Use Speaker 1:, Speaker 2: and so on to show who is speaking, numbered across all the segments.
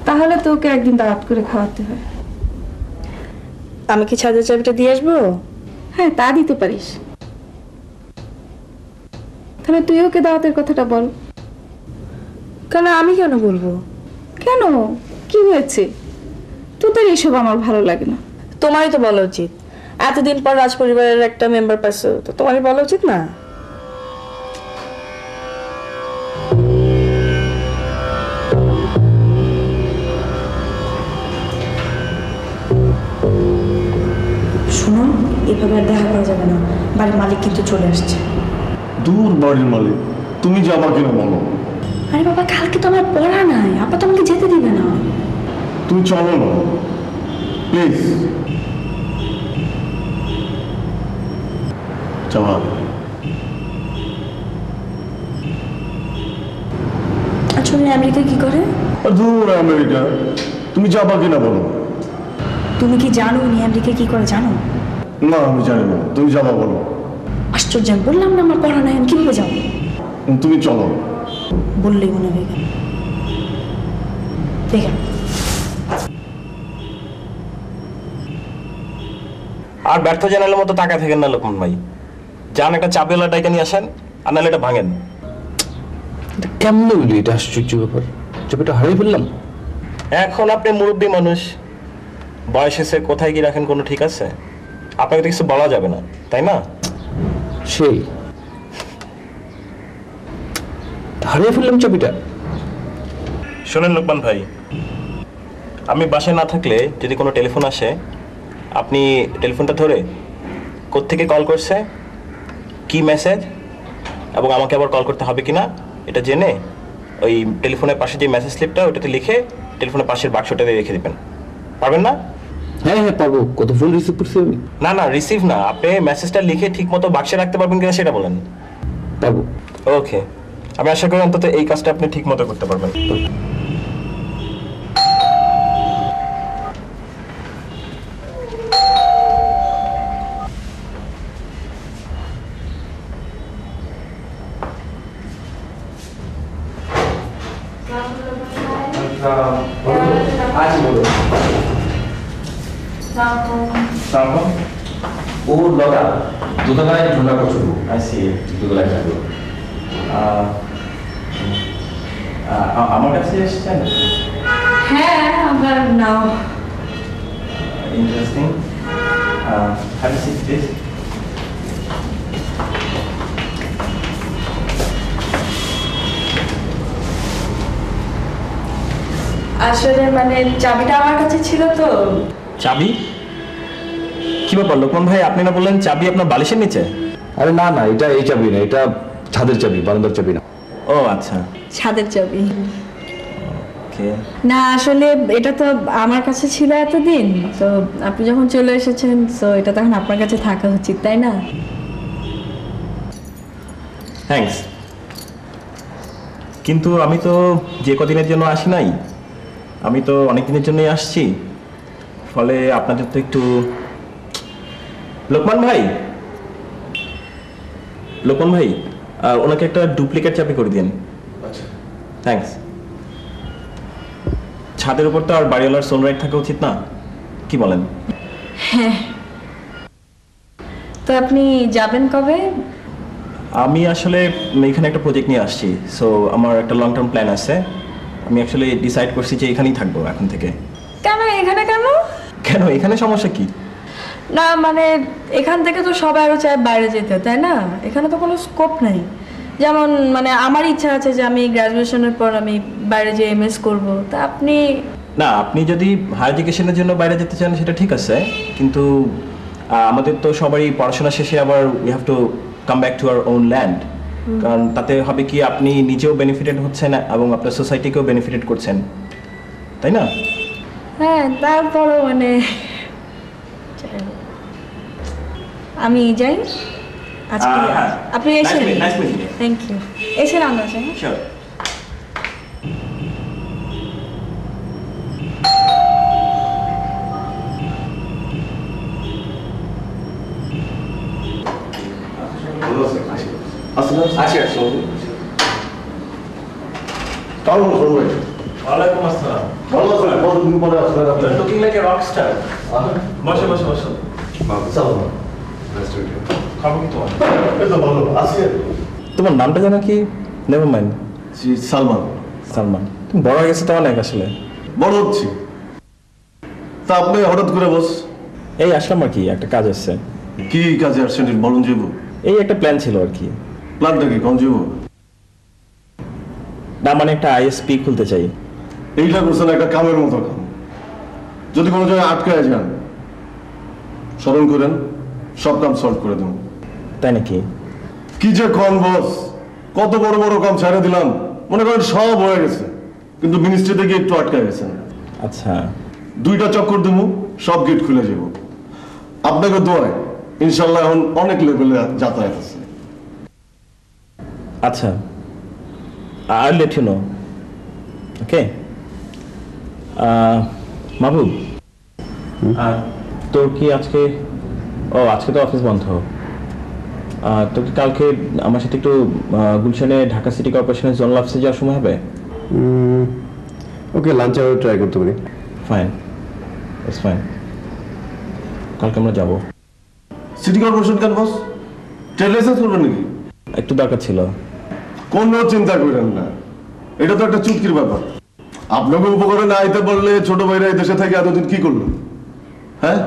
Speaker 1: তাহলে তো ওকে একদিন দাওয়াত করে খাওয়াতে হয়।
Speaker 2: আমি কি ছাদের চাবিটা দিয়ে আসবো?
Speaker 1: হ্যাঁ, তা দিতে পারিস। তাহলে তুই ওকে দাওয়াতের কথাটা বল।
Speaker 2: কেন আমি কেন বলবো?
Speaker 1: কেন, কি হয়েছে? তোদের এইসব আমার ভালো লাগে না।
Speaker 2: তোমারই তো বলা উচিত, এতদিন পর রাজ পরিবারের একটা মেম্বার পাইছো, তো তোমারই বলা উচিত না? শুনুন, এভাবে আর দেখা করা যাবে না, বাড়ির মালিক কিন্তু চলে আসছে।
Speaker 3: দূর বাড়ির মালিক, তুমি যাবা কিনা বলো?
Speaker 2: আরে বাবা, কালকে তো আমার পড়া নাই, আপা তো আমাকে যেতে দিবে না।
Speaker 3: তুমি চলো না প্লিজ। যাবা?
Speaker 2: আচ্ছা, উনি আমেরিকা কি করে?
Speaker 3: দূর আমেরিকা, তুমি যাবা কিনা বলো?
Speaker 2: তুমি কি জানো উনি আমেরিকা কি করে জানো?
Speaker 3: না, আমি জানি না, তুমি যাবা বলো।
Speaker 2: আশ্চর্য, বললাম না আমার পড়া নাই, আমি কিভাবে যাবো?
Speaker 3: তুমি চলো।
Speaker 2: বললেই মনে হয়ে গেল। দেখেন,
Speaker 4: আর ব্যর্থ জানালের মতো টাকা থাকেন না লোকমান ভাই। যান একটা চাবিওয়ালা ডাইকা নিয়ে আসেন, আর নাহলে এটা ভাঙেন।
Speaker 5: কেমন হইলো এটা? আশ্চর্য ব্যাপার, চাবিটা হারিয়ে ফেললাম।
Speaker 4: এখন আপনি মুরব্বী মানুষ, বয়স এসে কোথায় কি রাখেন কোনো ঠিক আছে? আপনাকে তো কিছু বলা যাবে না, তাই না?
Speaker 5: সেই হারিয়ে ফেললাম চাবিটা।
Speaker 4: শোনেন লোকমান ভাই, আমি বাসায় না থাকলে যদি কোনো টেলিফোন আসে, আপনি টেলিফোনটা ধরে কোত্থেকে কল করছে, কি মেসেজ, এবং আমাকে আবার কল করতে হবে কিনা এটা জেনে ওই টেলিফোনের পাশে যে মেসেজ স্লিপটা ওটাতে লিখে টেলিফোনের পাশের বাক্সটাতে রেখে দিবেন। পারবেন না?
Speaker 5: হ্যাঁ হ্যাঁ পারবো। কত ফোন রিসিভ করছি আমি?
Speaker 4: না রিসিভ না, আপনি মেসেজটা লিখে ঠিক মতো বাক্সে রাখতে পারবেন কিনা সেটা বলেন।
Speaker 5: পারবো।
Speaker 4: ওকে, আমি আশা করি অন্তত এই কাজটা আপনি ঠিক মতো করতে পারবেন।
Speaker 6: ও লতা দোতলায় ঝুলা করছো।
Speaker 4: I see.
Speaker 6: দোতলায় থাকো।
Speaker 4: আমার কাছে এসেছেন?
Speaker 1: হ্যাঁ, আবার নাও।
Speaker 4: Interesting. Have a seat please.
Speaker 2: আসলে মানে চাবিটা আমার কাছে ছিল তো।
Speaker 4: চাবি? কি ব্যাপার লোকমান ভাই, আপনি না বললেন চাবি আপনার বালিশের নিচে?
Speaker 5: আরে না না, এটা এই চাবি না, এটা ছাদের চাবি, বারান্দার চাবি না।
Speaker 4: ও আচ্ছা,
Speaker 2: ছাদের চাবি।
Speaker 4: ওকে।
Speaker 2: না আসলে এটা তো আমার কাছে ছিল এতদিন, তো আপনি যখন চলে এসেছেন তো এটা তখন আপনার কাছে থাকা উচিত, তাই না?
Speaker 4: থ্যাঙ্কস। কিন্তু আমি তো যে কদিনের জন্য আসি নাই, আমি তো অনেক দিনের জন্যই আসছি, ফলে আপনাদের তো একটু। লোকমান ভাই, ওনাকে একটা ডুপ্লিকেট চাবি করে দিন।
Speaker 3: আচ্ছা,
Speaker 4: থ্যাঙ্কস। ছাদের উপর তো আর বাড়িওয়ালার সোন রাইট থাকা উচিত না, কি বলেন?
Speaker 2: হ্যাঁ। তো আপনি যাবেন কবে?
Speaker 4: আমি আসলে এখানে একটা প্রজেক্ট নিয়ে আসছি, সো আমার একটা লং টার্ম প্ল্যান আছে। আমি অ্যাকচুয়ালি ডিসাইড করছি যে এখানেই থাকবো এখন থেকে।
Speaker 2: কেন এখানে?
Speaker 4: কেন, এখানে সমস্যা কি?
Speaker 2: না মানে এখান থেকে তো সবাই আরো চায় বাইরে যেতে, তাই না? এখানে তো কোনো স্কোপ নাই। যেমন মানে আমার ইচ্ছা আছে যে আমি গ্র্যাজুয়েশনের পর আমি বাইরে যেয়ে এমএস করব, তা আপনি?
Speaker 4: না, আপনি যদি হায়ার এডুকেশনের জন্য বাইরে যেতে চান সেটা ঠিক আছে, কিন্তু আমাদের তো সবারই পড়াশোনা শেষে আবার we have to come back to our own land. কারণ তাতে হবে কি, আপনি নিজেও বেনিফিটেড হচ্ছেন এবং আপনার সোসাইটিকেও বেনিফিটেড করছেন, তাই না?
Speaker 2: হ্যাঁ, তারপরও মানে আমি যাই আজকে। আপনি এসে থ্যাংক ইউ, এসে রান্না আছে।
Speaker 4: শিওর।
Speaker 3: কেমন করবে?
Speaker 4: ওয়ালাইকুম আসসালাম।
Speaker 3: ভালো আছো? কতদিন পরে আসলেন আপনি?
Speaker 4: Looking like a rock star. বসো বসো বসো।
Speaker 3: সালমান।
Speaker 4: খাবো কি তোমার?
Speaker 3: এই তো ভালো আছেন?
Speaker 4: তোমার নামটা জানো কি? Never mind.
Speaker 3: জি সালমান।
Speaker 4: সালমান। তুমি বড় হয়ে গেছো তো অনেক আসলে।
Speaker 3: বড় হচ্ছি। তা আপনি হঠাৎ করে বস?
Speaker 4: এই আসলাম আর কি, একটা কাজ আসছে।
Speaker 3: কি কাজে আসছেন বলুন যাবো?
Speaker 4: এই একটা প্ল্যান ছিল আর কি।
Speaker 3: প্ল্যানটা কি কোন যাবো?
Speaker 4: না মানে একটা আইএসপি খুলতে চাই।
Speaker 3: এইটা করছেন একটা কামের মতো কাম। যদি কোনো জায়গায় আটকায় যান স্মরণ করেন, সব কাম সলভ করে দেব।
Speaker 4: তাই নাকি?
Speaker 3: কি যে কম বস, কত বড় বড় কাম ছেড়ে দিলাম, মনে করেন সব হয়ে গেছে, কিন্তু মিনিস্ট্রিতে গিয়ে একটু আটকায় গেছেন।
Speaker 4: আচ্ছা।
Speaker 3: 2টা চক্কর দেবো, সব গেট খুলে যাব। আপনাকে দোয়ায় ইনশাল্লাহ এখন অনেক লেভেলে যাতায়াত আছে।
Speaker 4: আচ্ছা, I'll let you know. Okay? মাহবুব, তোর কি আজকে, আজকে তো অফিস বন্ধ, তোর কি কালকে আমার সাথে একটু গুলশানে ঢাকা সিটি কর্পোরেশনের জোনাল অফিসে যাওয়ার সময় হবে?
Speaker 5: ওকে, লাঞ্চ আওয়ার ট্রাই করতে পারি।
Speaker 4: Fine, it's fine. কালকে আমরা যাবো।
Speaker 3: সিটি কর্পোরেশন কেন বস? ট্রেড লাইসেন্স করবেন নাকি?
Speaker 4: একটু দরকার ছিল।
Speaker 3: কোনো চিন্তা করেন না, এটা তো একটা চুক্তির ব্যাপার। আপনাকে উপকারে না আইতে পারলে ছোট ভাইরা এই দেশে থেকে এতদিন কি করলো? হ্যাঁ,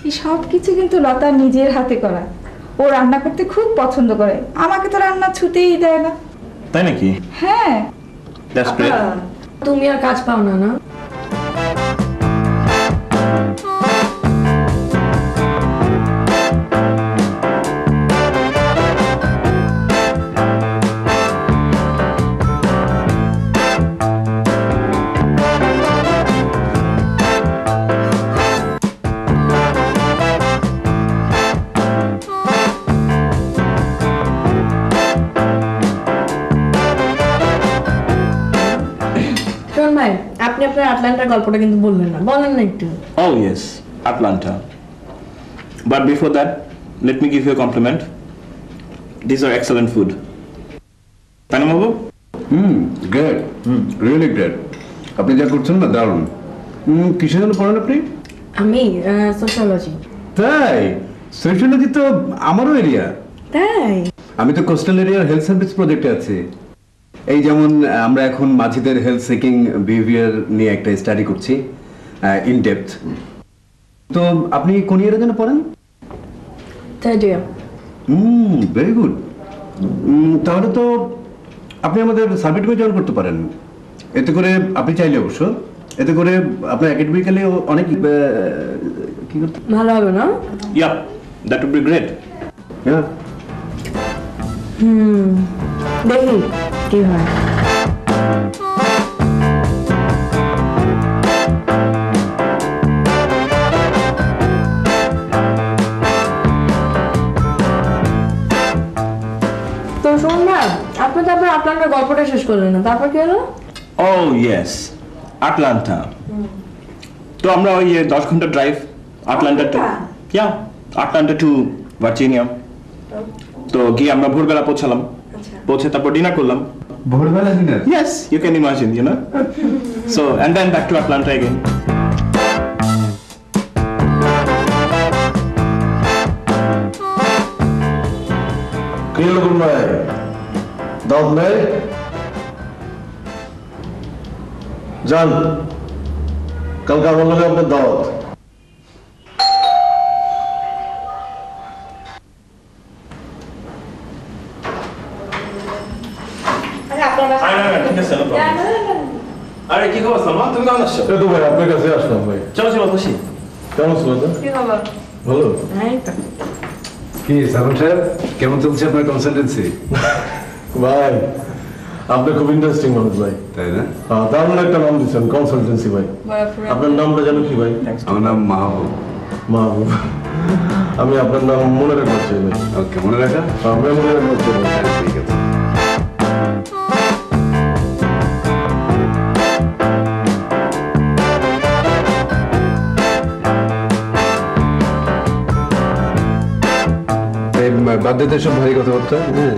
Speaker 1: এই সব কিছু কিন্তু লতা নিজের হাতে করা। ও রান্না করতে খুব পছন্দ করে, আমাকে তো রান্না ছুতেই দেয় না।
Speaker 4: তাই নাকি?
Speaker 1: হ্যাঁ।
Speaker 4: That's great.
Speaker 2: তুমি আর কাজ পাও না না? ভাই, আপনি আপনার আটলান্টার গল্পটা কিন্তু বললেন না, বলেন না একটু।
Speaker 4: Oh yes, Atlanta. But before that, let me give you a compliment. These are excellent food. তাই না বাবু?
Speaker 5: Great, really great. আপনি যা করছেন না দারুণ। কিসের জন্য পড়েন আপনি?
Speaker 2: আমি সোশ্যালজি।
Speaker 5: তাই? সোশ্যালজি তো আমারও এরিয়া।
Speaker 2: তাই?
Speaker 5: আমি তো কোস্টাল এরিয়ার হেলথ সার্ভিস প্রজেক্টে আছি। এই যেমন আমরা এখন মাঝিদের হেলথ সিকিং বিহেভিয়ার নিয়ে একটা স্টাডি করছি ইন ডেপথ। তো আপনি কোন ইয়ারের জন্য পড়েন?
Speaker 2: Third year.
Speaker 5: Very good. তাহলে তো আপনি আমাদের সার্ভিটিভে জয়েন করতে পারেন। এতে করে আপনি চাইলে অবশ্য, এতে করে আপনার একাডেমিক্যালি অনেক কি করতে
Speaker 2: ভালো হবে না?
Speaker 4: Yeah, that would be great.
Speaker 2: দেখি কি হয়। তো শোন না, আপনি তো আপনার আটলান্টার গল্পটা শেষ করলেন না, তারপর কি হলো?
Speaker 4: Oh yes, Atlanta. তো আমরা ওই 10 ঘন্টা drive Atlanta to, Atlanta to Virginia. তো গিয়ে আমরা ভোরবেলা পৌঁছালাম, পৌঁছে তারপর ডিনার করলাম।
Speaker 5: ভোরবেলা dinner?
Speaker 4: Yes, you can imagine, you know. So and then back to Atlanta again.
Speaker 3: কি রকম ভাই দাওয়াত নেই? যান, কালকে আমার লগে আপনার দাওয়াত।
Speaker 4: আরে কি খবর সালমা, তুমি কেমন আছো?
Speaker 3: এই তো ভাই আপনার কাছে আসলাম ভাই।
Speaker 4: চলো চলো বসি।
Speaker 3: কেমন ছিল তো?
Speaker 2: কি খবর?
Speaker 3: ভালো।
Speaker 2: এই তো।
Speaker 5: কি সালমান সাহেব, কেমন চলছে আপনার কনসালটেন্সি?
Speaker 3: ভাই আপনি খুব ইন্টারেস্টিং মানুষ ভাই।
Speaker 5: তাই না?
Speaker 3: দারুণ একটা নাম দিচ্ছেন, কনসালটেন্সি ভাই। আপনার নামটা জানো কি ভাই?
Speaker 5: আমার নাম মাহবুব।
Speaker 3: মাহবুব। আমি আপনার নাম মনে রাখতে চাই ভাই।
Speaker 5: ওকে, মনে রাখা।
Speaker 3: আমি মনে রাখতে চাই ভাই।
Speaker 5: হ্যাঁ, ঠিক আছে। এই বাধ্যতা সব ভারী কথাবার্তা, হ্যাঁ,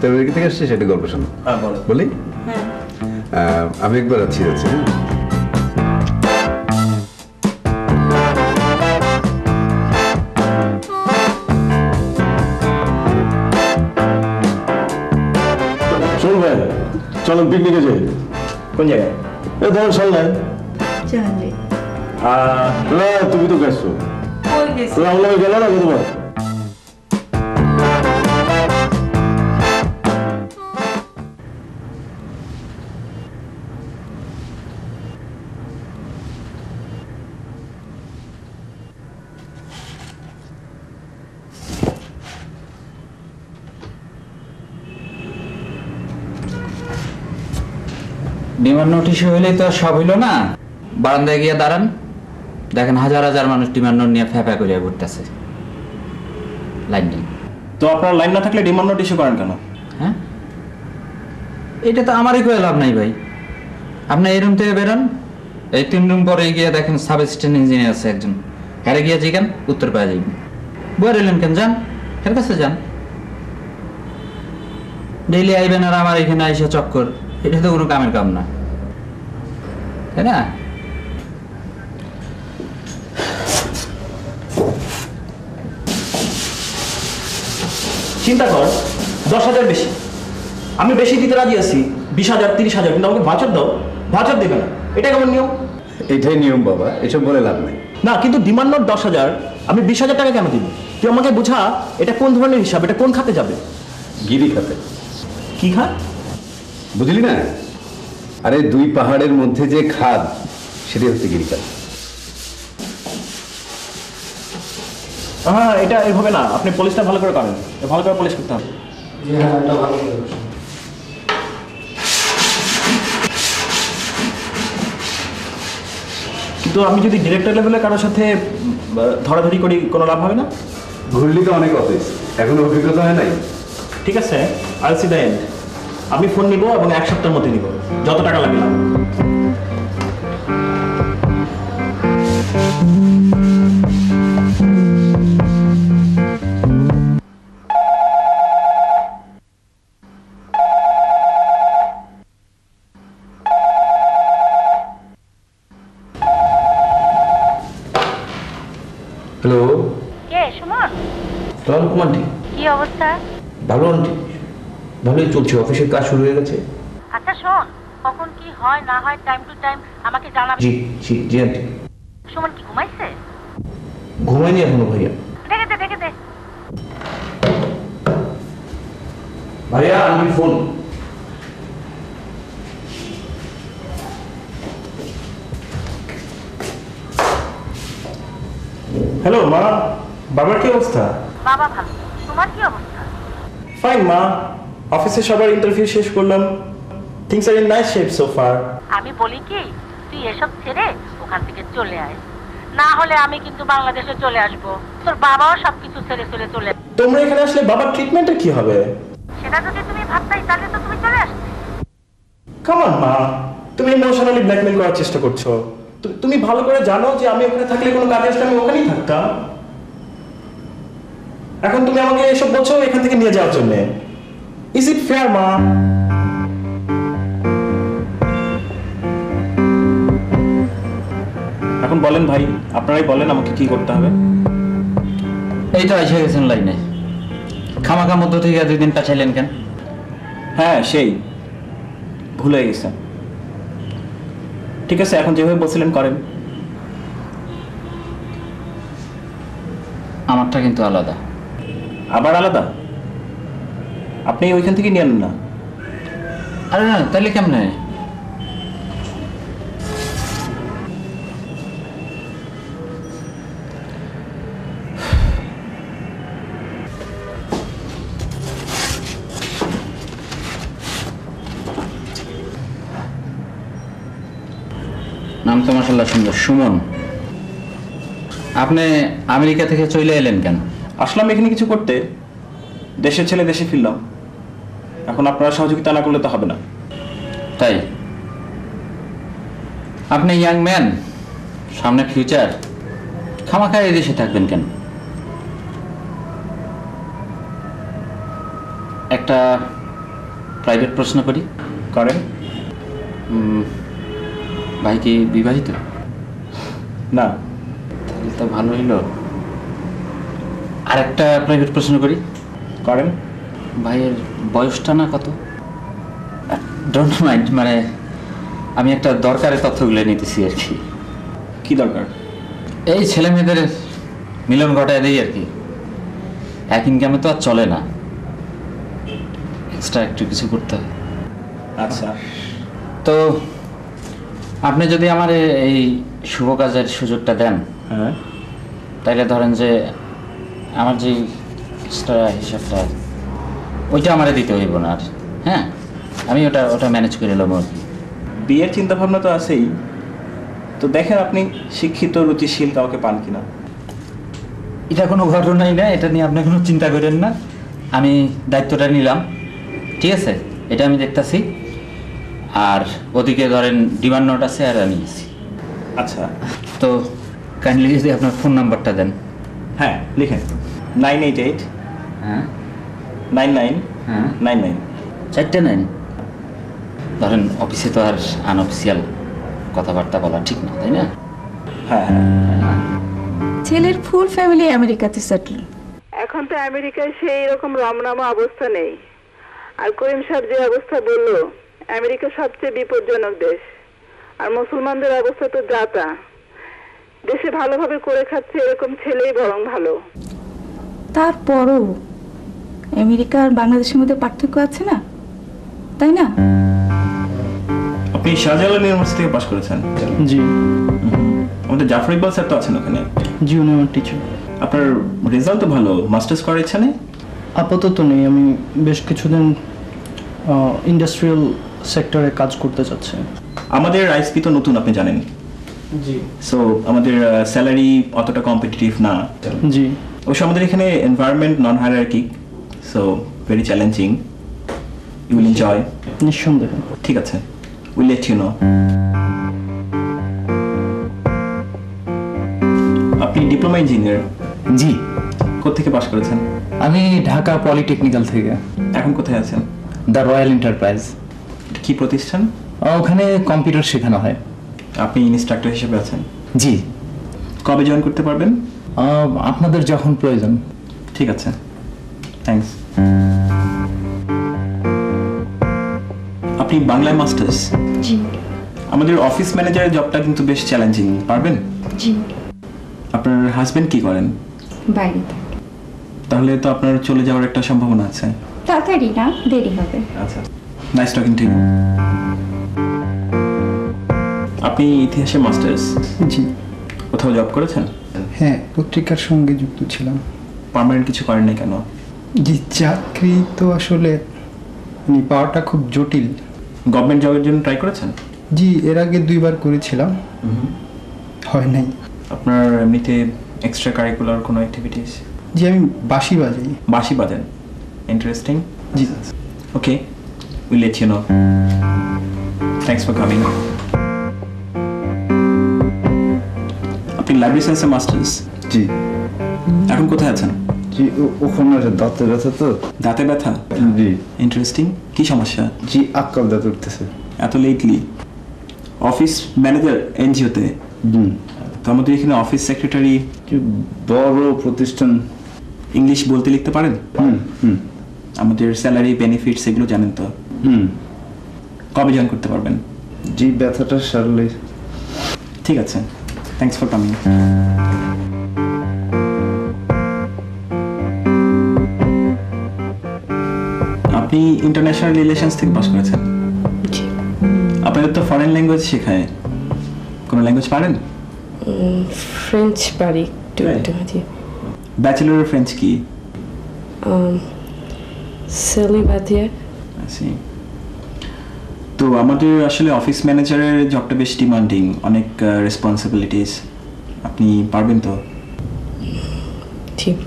Speaker 5: আমেরিকা থেকে আসছে সেটা গল্প শোনো।
Speaker 4: হ্যাঁ বলো।
Speaker 5: বলি,
Speaker 2: হ্যাঁ
Speaker 5: আমি একবার যাচ্ছি, হ্যাঁ।
Speaker 3: শোন ভাই, চলেন পিকনিকে যাই।
Speaker 4: কোন জায়গায়?
Speaker 3: এ ধরেন সামনে।
Speaker 2: জানি
Speaker 3: না, তুমি তো গেছো।
Speaker 2: কই গেছি
Speaker 3: রাহুল গেল না গতবার।
Speaker 7: ডিমান্ড নোটিশ হইলেই তো আর সব হইল না। বারান্দায় গিয়ে দাঁড়ান, দেখেন হাজার হাজার মানুষ ডিমান্ড নোট নিয়ে ফ্যাফা করিয়া ঘুরতেছে। লাইন নেই।
Speaker 4: তো আপনার লাইন না থাকলে ডিমান্ড নোট ইস্যু করেন কেন?
Speaker 7: হ্যাঁ, এটা তো আমারই কয়ে লাভ নাই ভাই। আপনি এই রুম থেকে বেরোন, এই 3 রুম পরে গিয়ে দেখেন সাব অ্যাসিস্ট্যান্ট ইঞ্জিনিয়ার আছে একজন, হ্যারে গিয়ে জিগান, উত্তর পাওয়া যাইবেন। বয়ে রইলেন কেন, যান, এর কাছে যান। ডেইলি আইবেন আর আমার এখানে আইসা চক্কর, এটা তো কোনো কামের কাম না, তাই না?
Speaker 4: চিন্তা কর, 10,000 বেশি, আমি বেশি দিতে রাজি আছি, 20,000 30,000, কিন্তু আমাকে ভাঁচর দাও, ভাঁচর দেবে না, এটা কেমন নিয়ম?
Speaker 5: এটাই নিয়ম বাবা, এসব বলে লাভ নাই।
Speaker 4: না, কিন্তু ডিমান্ড নোট 10,000, আমি 20,000 টাকা কেন দিব? তুই আমাকে বোঝা, এটা কোন ধরনের হিসাব, এটা কোন খাতে যাবে?
Speaker 5: গিরি খাতে।
Speaker 4: কি খাত?
Speaker 5: বুঝলি না? আরে 2 পাহাড়ের মধ্যে যে খাদ, সেটাই হচ্ছে গিরি খাদ।
Speaker 4: হ্যাঁ, এটা এভাবে না, আপনি পলিশটা ভালো করে করেন, ভালো করে পলিশ করতে হবে। কিন্তু আমি যদি ডিরেক্টর লেভেলে কারোর সাথে ধরাধরি করি, কোনো লাভ হবে না?
Speaker 5: ঘুরলি তো অনেক অফিস, এখনো অভিজ্ঞতা হয় নাই।
Speaker 4: ঠিক আছে, আই সি দ্য এন্ড। আমি ফোন নিব এবং 1 সপ্তাহের মধ্যে নিব, যত টাকা লাগে না।
Speaker 6: হ্যালো,
Speaker 8: কে সুমন?
Speaker 6: সালাম আন্টি।
Speaker 8: কি অবস্থা?
Speaker 6: ভালো আন্টি, ভালোই চলছে, অফিসের কাজ শুরু হয়ে গেছে।
Speaker 8: আচ্ছা শোন, কখন কি হয় না হয় টাইম টু টাইম আমাকে জানাবি।
Speaker 6: জি জি জি আন্টি।
Speaker 8: সুমন কি ঘুমাইছে?
Speaker 6: ঘুমাইনি এখনো ভাইয়া।
Speaker 8: ডেকে দে ডেকে দে।
Speaker 6: ভাইয়া আন্টি ফোন।
Speaker 4: হ্যালো মা, বাবার কি অবস্থা?
Speaker 8: বাবা ভালো, তোমার কি অবস্থা?
Speaker 4: ফাইন মা, অফিসে সবার ইন্টারভিউ শেষ করলাম, things are in nice shape so far.
Speaker 8: আমি বলি কি, তুই এসব ছেড়ে ওখান থেকে চলে আয়, না হলে আমি কিন্তু বাংলাদেশে চলে আসবো। তোর বাবাও সবকিছু ছেড়ে চলে চলে আসবে।
Speaker 4: তোমরা এখানে আসলে বাবার ট্রিটমেন্টের কি হবে?
Speaker 8: সেটা যদি তুমি ভাবতাই তাহলে তো তুমি চলে আসতে।
Speaker 4: কাম অন মা, তুমি ইমোশনালি ব্ল্যাকমেল করার চেষ্টা করছো। তুমি ভালো করে জানো যে আমি ওখানে থাকলে কোনো কাজে আসলে আমি ওখানেই থাকতাম। এখন তুমি আমাকে এসব বলছো এখান থেকে নিয়ে যাওয়ার জন্য। ইজ ইট ফেয়ার মা? এখন বলেন ভাই, আপনারাই বলেন আমাকে কি করতে হবে।
Speaker 7: এই তো এসে গেছেন লাইনে, খামাখা মধ্য থেকে 2 দিন পাঠাইলেন কেন?
Speaker 4: হ্যাঁ সেই ভুলে গেছেন। ঠিক আছে, এখন যেভাবে বলছিলেন করেন।
Speaker 7: আমারটা কিন্তু আলাদা।
Speaker 4: আবার আলাদা? আপনি ওইখান থেকে নিয়ে আনেন না।
Speaker 7: আরে না, তাহলে কেমনে? নাম তো মাশাআল্লাহ সুন্দর, সুমন। আপনি আমেরিকা থেকে চলে এলেন কেন?
Speaker 4: আসলাম এখানে কিছু করতে, দেশের ছেলে দেশে ফিরলাম। এখন আপনারা সহযোগিতা না করলে তো হবে না।
Speaker 7: তাই আপনি ইয়াং ম্যান, সামনে ফিউচার, খামাখা এই দেশে থাকবেন কেন? একটা প্রাইভেট প্রশ্ন করি।
Speaker 4: করেন।
Speaker 7: ভাই কি বিবাহিত?
Speaker 4: না।
Speaker 7: তাহলে তো ভালো হইলো। আর একটা প্রাইভেট প্রশ্ন করি।
Speaker 4: করেন।
Speaker 7: ভাইয়ের বয়সটা না কত? ডোন্ট মাইন্ড, মানে আমি একটা দরকারের তথ্যগুলো নিতেছি আর কি।
Speaker 4: কি দরকার?
Speaker 7: এই ছেলে মেয়েদের মিলন ঘটায় দিই আর কি। এক ইনকামে তো আর চলে না, এক্সট্রা একটু কিছু করতে হয়।
Speaker 4: আচ্ছা,
Speaker 7: তো আপনি যদি আমার এই শুভ কাজের সুযোগটা দেন,
Speaker 4: হ্যাঁ,
Speaker 7: তাইলে ধরেন যে আমার যে এক্সট্রা হিসাবটা ওইটা আমারে দিতে হইব না আর। হ্যাঁ, আমি ওটা ম্যানেজ করে নেব আর কি।
Speaker 4: বিয়ের চিন্তা ভাবনা তো আছেই, তো দেখেন আপনি শিক্ষিত রুচিশীল কাউকে পান কিনা।
Speaker 7: এটা কোনো ঘটনাই না, এটা নিয়ে আপনি কোনো চিন্তা করেন না। আমি দায়িত্বটা নিলাম, ঠিক আছে? এটা আমি দেখতেছি। আর ওদিকে ধরেন ডিমান্ড নোট আছে আর আমি আছি।
Speaker 4: আচ্ছা,
Speaker 7: তো কাইন্ডলি যদি আপনার ফোন নাম্বারটা দেন।
Speaker 4: হ্যাঁ লিখেন 988
Speaker 7: হ্যাঁ
Speaker 4: 99
Speaker 7: হ্যাঁ
Speaker 4: 99।
Speaker 7: 4টে 9। ধরেন অফিসে তো আর আনঅফিসিয়াল কথাবার্তা বলা ঠিক না, তাই না?
Speaker 4: হ্যাঁ হ্যাঁ।
Speaker 1: ছেলের ফুল ফ্যামিলি আমেরিকাতে সেটেল।
Speaker 9: এখন তো আমেরিকায় সেই রকম রমনামা অবস্থা নেই। আর করিম সাহেব যে অবস্থা বললো, আমেরিকা সবচেয়ে বিপজ্জনক দেশ। আর মুসলমানদের অবস্থা তো যাতা। দেশে ভালোভাবে করে খাচ্ছে এরকম ছেলেই বরং ভালো।
Speaker 1: তারপরও আমেরিকা আর বাংলাদেশের মধ্যে পার্থক্য আছে না, তাই না?
Speaker 4: আপনি শাহজালাল ইউনিভার্সিটি থেকে পাশ করেছেন?
Speaker 10: জি।
Speaker 4: আমাদের জাফর ইকবাল স্যার তো আছেন ওখানে।
Speaker 10: জি, উনি আমার টিচার।
Speaker 4: আপনার রেজাল্ট তো ভালো, মাস্টার্স করার ইচ্ছা নেই?
Speaker 10: আপাতত নেই, আমি বেশ কিছুদিন ইন্ডাস্ট্রিয়াল সেক্টরে কাজ করতে চাচ্ছি।
Speaker 4: আমাদের আইএসপি তো নতুন, আপনি জানেন।
Speaker 10: জি।
Speaker 4: সো আমাদের স্যালারি অতটা কম্পিটিটিভ না।
Speaker 10: জি।
Speaker 4: অবশ্য আমাদের এখানে environment non hierarchic, so very challenging. You will enjoy.
Speaker 10: নিঃসন্দেহে।
Speaker 4: ঠিক আছে, উইল লেট ইউ নো। আপনি ডিপ্লোমা ইঞ্জিনিয়ার?
Speaker 10: জি।
Speaker 4: কোত্থেকে পাশ করেছেন?
Speaker 10: আমি ঢাকা পলিটেকনিক্যাল থেকে।
Speaker 4: এখন কোথায় আছেন?
Speaker 10: The royal enterprise.
Speaker 4: কি প্রতিষ্ঠান?
Speaker 10: ওখানে কম্পিউটার শেখানো হয়।
Speaker 4: আপনি ইনস্ট্রাক্টর হিসেবে আছেন?
Speaker 10: জি।
Speaker 4: কবে জয়েন করতে পারবেন?
Speaker 10: আপনাদের যখন প্রয়োজন।
Speaker 4: ঠিক আছে, থ্যাঙ্কস। আপনি বাংলায় মাস্টার্স?
Speaker 2: জি।
Speaker 4: আমাদের অফিস ম্যানেজারের জবটা কিন্তু বেশ চ্যালেঞ্জিং, পারবেন?
Speaker 2: জি।
Speaker 4: আপনার হাজবেন্ড কি করেন?
Speaker 1: বাইরে।
Speaker 4: তাহলে তো আপনার চলে যাওয়ার একটা সম্ভাবনা আছে।
Speaker 1: তাড়াতাড়ি না, দেরি হবে।
Speaker 4: আচ্ছা, নাইস টকিং টু ইউ। আপনি ইতিহাসে মাস্টার্স?
Speaker 11: জি।
Speaker 4: কোথাও জব করেছেন?
Speaker 11: হ্যাঁ, পত্রিকার সঙ্গে যুক্ত ছিলাম।
Speaker 4: পার্মানেন্ট কিছু করেন নাই কেন?
Speaker 11: জি, চাকরি তো আসলে পাওয়াটা খুব জটিল।
Speaker 4: গভর্নমেন্ট জবের জন্য ট্রাই করেছেন?
Speaker 11: জি, এর আগে 2 বার করেছিলাম, হয় নাই।
Speaker 4: আপনার এমনিতে এক্সট্রা কারিকুলার কোনো অ্যাক্টিভিটিস?
Speaker 11: জি, আমি বাঁশি বাজাই।
Speaker 4: বাঁশি বাজান? ইন্টারেস্টিং।
Speaker 11: জি।
Speaker 4: Okay, will let you know. Thanks for coming. আপনি লাইব্রেরি সায়েন্সে মাস্টার্স?
Speaker 11: জি।
Speaker 4: এখন কোথায় আছেন?
Speaker 11: জি, ওখানে দাঁতে ব্যথা তো।
Speaker 4: দাঁতে ব্যথা?
Speaker 11: জি।
Speaker 4: ইন্টারেস্টিং। কি সমস্যা?
Speaker 11: জি, আক্কাল দাঁত উঠতেছে।
Speaker 4: এত লেটলি? অফিস ম্যানেজার এনজিওতে?
Speaker 11: জি।
Speaker 4: তো আমাদের এখানে অফিস সেক্রেটারি।
Speaker 11: বড় প্রতিষ্ঠান।
Speaker 4: ইংলিশ বলতে লিখতে পারেন? আমাদের স্যালারি বেনিফিটস এগুলো জানেন তো? কবে জয়েন করতে পারবেন?
Speaker 11: জি, ব্যথাটা সারলে।
Speaker 4: ঠিক আছে, থ্যাঙ্কস ফর কামিং। আপনি ইন্টারন্যাশনাল রিলেশনস থেকে পাস করেছেন?
Speaker 2: জি।
Speaker 4: আপনাদের তো ফরেন ল্যাঙ্গুয়েজ শেখায়, কোনো ল্যাঙ্গুয়েজ পারেন?
Speaker 2: ফ্রেঞ্চ পারি একটু একটু। জি।
Speaker 4: ব্যাচেলর ফ্রেঞ্চ কি?
Speaker 2: সেলিবাতিয়ার।
Speaker 4: আচ্ছা। তো আমাদের আসলে অফিস ম্যানেজারের জবটা বেশ ডিমান্ডিং, অনেক রেসপন্সিবিলিটিস। আপনি পারবেন তো?
Speaker 2: ঠিক।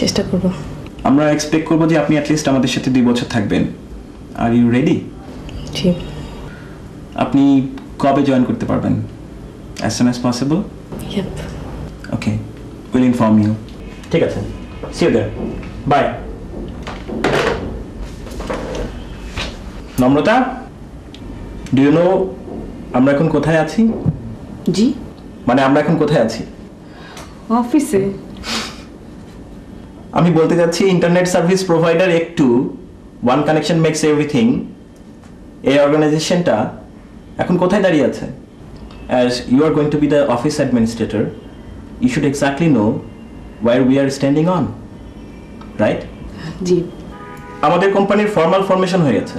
Speaker 2: চেষ্টা করব।
Speaker 4: আমরা এক্সপেক্ট করবো যে আপনি অ্যাটলিস্ট আমাদের সাথে 2 বছর থাকবেন। Are you ready?
Speaker 2: জি।
Speaker 4: আপনি কবে জয়েন করতে পারবেন? As soon as possible?
Speaker 2: Yep.
Speaker 4: Okay, will inform you. ঠিক আছে, see you there, bye. Namrata, do you know আমরা এখন কোথায় আছি?
Speaker 1: জি,
Speaker 4: মানে আমরা এখন কোথায় আছি?
Speaker 1: অফিসে।
Speaker 4: আমি বলতে যাচ্ছি ইন্টারনেট সার্ভিস প্রোভাইডার একটু ওয়ান কানেকশন মেক্স এভরিথিং, এই অর্গানাইজেশনটা এখন কোথায় দাঁড়িয়ে আছে? As you are going to be the office administrator, you should exactly know where we are standing on, right?
Speaker 1: জি।
Speaker 4: আমাদের কোম্পানির ফর্মাল ফরমেশন হয়ে গেছে,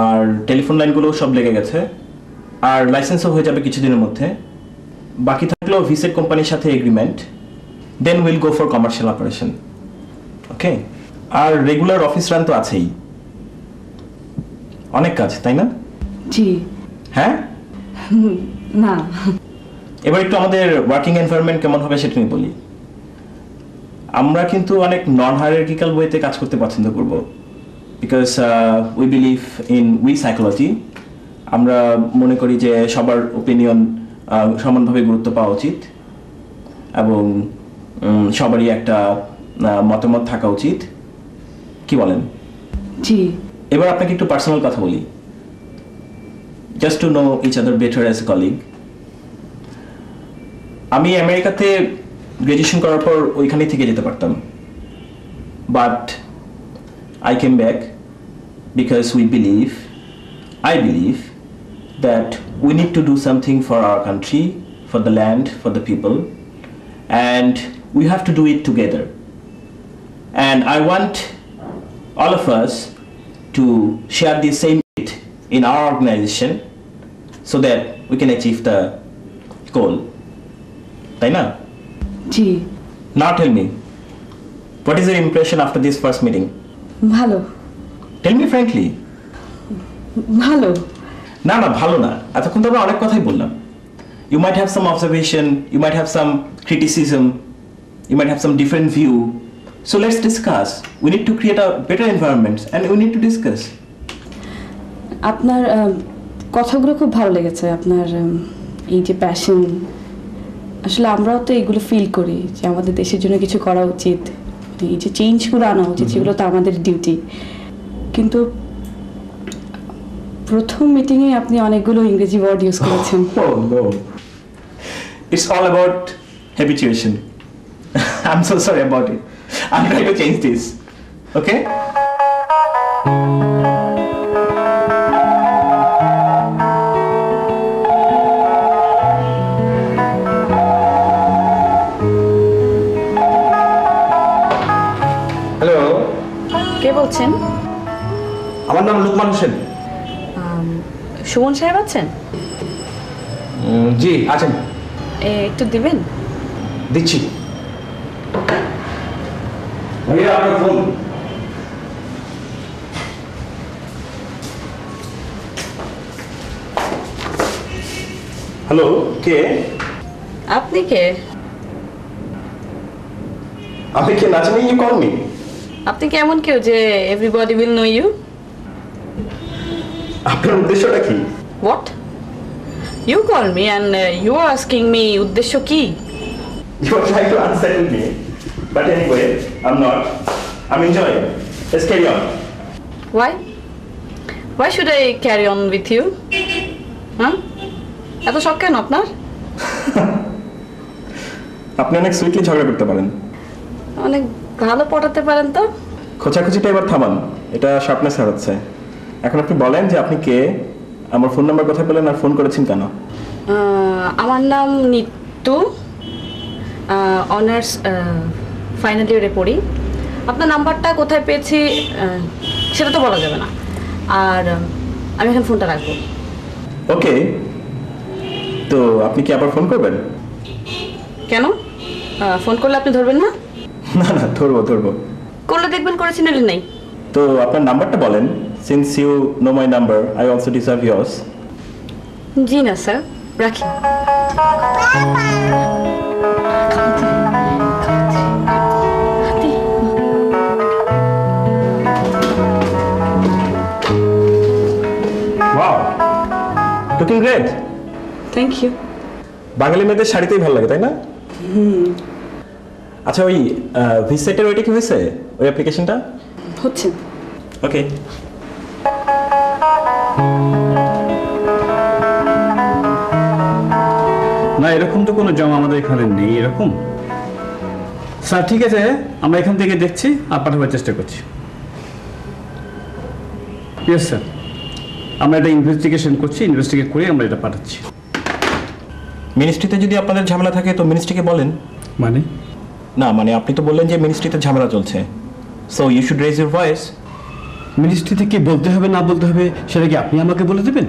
Speaker 4: আর টেলিফোন লাইনগুলো সব লেগে গেছে, আর লাইসেন্সও হয়ে যাবে কিছুদিনের মধ্যে। বাকি থাকলো ভিসেট কোম্পানির সাথে agreement, then will go for commercial operation. Okay, আর রেগুলার অফিস রান তো আছেই, অনেক কাজ, তাই না?
Speaker 1: জি।
Speaker 4: হ্যাঁ?
Speaker 1: না।
Speaker 4: এবার একটু আমাদের ওয়ার্কিং এনভায়রনমেন্ট কেমন হবে সেটা নিয়ে বলি। আমরা কিন্তু অনেক নন হায়ারার্কিক্যাল ওয়েতে কাজ করতে পছন্দ করব, because we believe in we psychology. আমরা মনে করি যে সবার ওপিনিয়ন সমানভাবে গুরুত্ব পাওয়া উচিত, এবং সবারই একটা মতামত থাকা উচিত। কি বলেন?
Speaker 1: জি।
Speaker 4: এবার আপনাকে একটু পার্সোনাল কথা বলি, just to know each other better as a colleague. আমি আমেরিকাতে গ্রাজুয়েশন করার পর ওইখানেই থেকে যেতে পারতাম, but I came back because I believe that we need to do something for our country, for the land, for the people, and we have to do it together. And I want all of us to share the same spirit in our organization so that we can achieve the goal. তাই না?
Speaker 1: জি।
Speaker 4: Now tell me, what is your impression after this first meeting?
Speaker 1: ভালো।
Speaker 4: Tell me frankly.
Speaker 1: ভালো।
Speaker 4: না না, ভালো না, এতক্ষণ তো আমরা অনেক কথাই বললাম। You might have some observation, you might have some criticism, you might have some different view. So let's discuss. We need to create a better environment and we need to discuss.
Speaker 1: আপনার কথাগুলো খুব ভালো লেগেছে, আপনার এই যে passion, আসলে আমরাও তো এগুলো ফিল করি যে আমাদের দেশের জন্য কিছু করা উচিত, এই যে চেঞ্জগুলো আনা উচিত, সেগুলো তো আমাদের ডিউটি। কিন্তু প্রথম মিটিংয়ে আপনি অনেকগুলো ইংরেজি ওয়ার্ড ইউজ করেছেন।
Speaker 4: Oh no. It's all about habituation. I'm so sorry about it. I'm trying to change this. Okay?
Speaker 7: Hello,
Speaker 2: কে বলছেন?
Speaker 7: আমার নাম লুকমান হোসেন।
Speaker 2: সুমন সাহেব আছেন?
Speaker 7: জি আছেন।
Speaker 2: একটু দিবেন?
Speaker 7: দিচ্ছি। ভাইয়া আপনার ফোন।
Speaker 4: হ্যালো, কে?
Speaker 2: আপনি কে?
Speaker 4: আপনি কে না জানি you call me?
Speaker 2: আপনি কেমন কেউ যে এভরিবডি উইল নো ইউ?
Speaker 4: আপনার উদ্দেশ্যটা কি?
Speaker 2: What? You call me and you are asking me উদ্দেশ্য কি?
Speaker 4: You are trying to unsettle me. But anyway, I'm not. I'm enjoying. Let's carry on.
Speaker 2: Why? Why should I carry on with you? হ্যাঁ? এত শখ কেন আপনার?
Speaker 4: আপনি অনেক sweetly ঝগড়া করতে পারেন।
Speaker 2: অনেক ভালো পটাতে পারেন তো।
Speaker 4: খোঁচাখুচিটা এবার থামান, এটা শার্পনেস হারাচ্ছে। এখন আপনি বলেন যে আপনি কে, আমার ফোন নাম্বার কোথায় পেলেন, আর ফোন করেছেন কেন?
Speaker 2: আমার নাম নিতু, অনার্স ফাইনাল ইয়ারে পড়ি। আপনার নাম্বারটা কোথায় পেয়েছি সেটা তো বলা যাবে না, আর আমি এখন ফোনটা রাখবো।
Speaker 4: ওকে, তো আপনি কি আবার ফোন করবেন?
Speaker 2: কেন? ফোন করলে আপনি ধরবেন না?
Speaker 4: না না, ধরবো।
Speaker 2: করলে দেখবেন করেছি, নাহলে নাই।
Speaker 4: তো আপনার নাম্বারটা বলেন, since you know my number, I also deserve years.
Speaker 2: জি না স্যার, রাখি।
Speaker 4: Looking great.
Speaker 1: Thank you.
Speaker 4: Bengali মেয়েদের শাড়িতেই ভালো লাগে, তাই না? আচ্ছা, ওই ভিসাইটের ওইটা কি হয়েছে, ওই অ্যাপ্লিকেশনটা?
Speaker 1: হচ্ছে।
Speaker 4: ওকে।
Speaker 5: না, এরকম তো কোনো জমা আমাদের এখানে নেই এরকম। স্যার ঠিক আছে, আমরা এখান থেকে দেখছি আর পাঠাবার চেষ্টা করছি। ইয়েস স্যার, আমরা এটা ইনভেস্টিগেশন করছি, ইনভেস্টিগেট করে আমরা এটা পাঠাচ্ছি।
Speaker 4: মিনিস্ট্রিতে যদি আপনাদের ঝামেলা থাকে তো মিনিস্ট্রিকে বলেন।
Speaker 5: মানে?
Speaker 4: না মানে আপনি তো বললেন যে মিনিস্ট্রিতে ঝামেলা চলছে, so you should raise your voice.
Speaker 5: Ministry থেকে বলতে হবে না বলতে হবে সেটা কি আপনি আমাকে বলে দেবেন?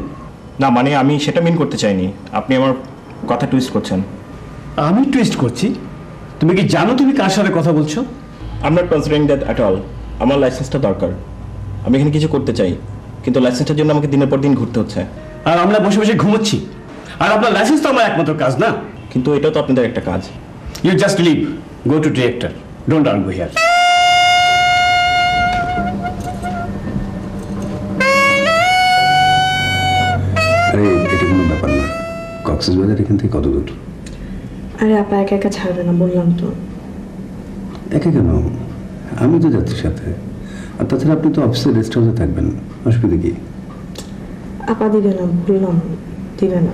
Speaker 4: না মানে আমি সেটা মিন করতে চাইনি, আপনি আমার কথা টুইস্ট করছেন।
Speaker 5: আমি টুইস্ট করছি? তুমি কি জানো তুমি কার সাথে কথা বলছো?
Speaker 4: I am not considering that at all. আমার লাইসেন্সটা দরকার, আমি এখানে কিছু করতে চাই, কিন্তু লাইসেন্সটার জন্য আমাকে দিনের পর দিন ঘুরতে হচ্ছে।
Speaker 5: আর আমরা বসে বসে ঘুমোচ্ছি, আর আপনার লাইসেন্স তো আমার একমাত্র কাজ না।
Speaker 4: কিন্তু এটাও তো আপনাদের একটা কাজ।
Speaker 5: You just leave, go to director, don't argue here.
Speaker 12: আরে এটা কোনো ব্যাপার না, কক্সবাজার এখান থেকে কত দূর?
Speaker 2: আরে আপা একা একা ছাড়বে না, বললাম তো।
Speaker 12: একা কেন, আমি তো যাচ্ছি সাথে। আর তাছাড়া আপনি তো অফিসে রেস্ট হাউসে থাকবেন, অসুবিধা কি?
Speaker 2: আপা দিবে না, বললাম দিবে না।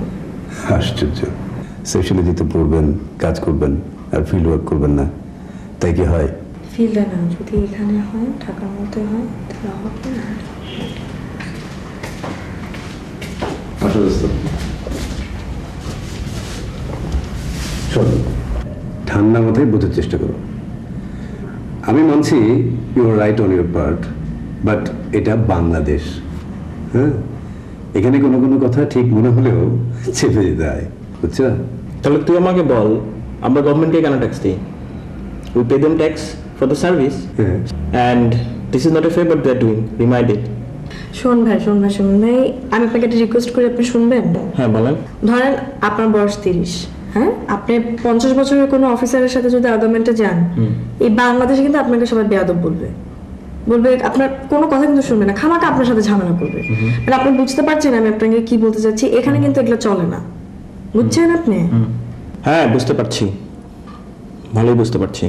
Speaker 12: আশ্চর্য, সোশ্যালজিতে পড়বেন, কাজ করবেন আর ফিল্ড ওয়ার্ক করবেন না, তাই কি হয়?
Speaker 2: ফিল্ডে না, যদি এখানে হয় ঢাকার মধ্যে হয় তাহলে হবে না।
Speaker 12: শোনো, ঠান্ডা মাথায় বোঝার চেষ্টা করো। আমি মানছি you are right on your part, but এটা বাংলাদেশ। হ্যাঁ, এখানে কোনো কোনো কথা ঠিক মনে হলেও চেপে যেতে হয়, বুঝছো?
Speaker 4: তাহলে তুই আমাকে বল, আমরা গভর্নমেন্টকে কেন ট্যাক্স দিই? We pay them tax for the service, and this is not a favour they are doing, remind it.
Speaker 2: শোন ভাই, আমি আপনাকে একটা রিকোয়েস্ট করে আপনি শুনবেন?
Speaker 4: হ্যাঁ বলেন।
Speaker 2: ধরেন আপনার বয়স 30, হ্যাঁ, আপনি 50 বছরের কোনো অফিসারের সাথে যদি আর্গুমেন্টে যান, এই বাংলাদেশে কিন্তু আপনাকে সবাই বেয়াদব বলবে, আপনার কোনো কথা কিন্তু শুনবে না, খামাকা আপনার সাথে ঝামেলা করবে। মানে আপনি বুঝতে পারছেন আমি আপনাকে কি বলতে চাচ্ছি? এখানে কিন্তু এগুলো চলে না, বুঝছেন আপনি?
Speaker 4: হ্যাঁ বুঝতে পারছি, ভালোই বুঝতে পারছি।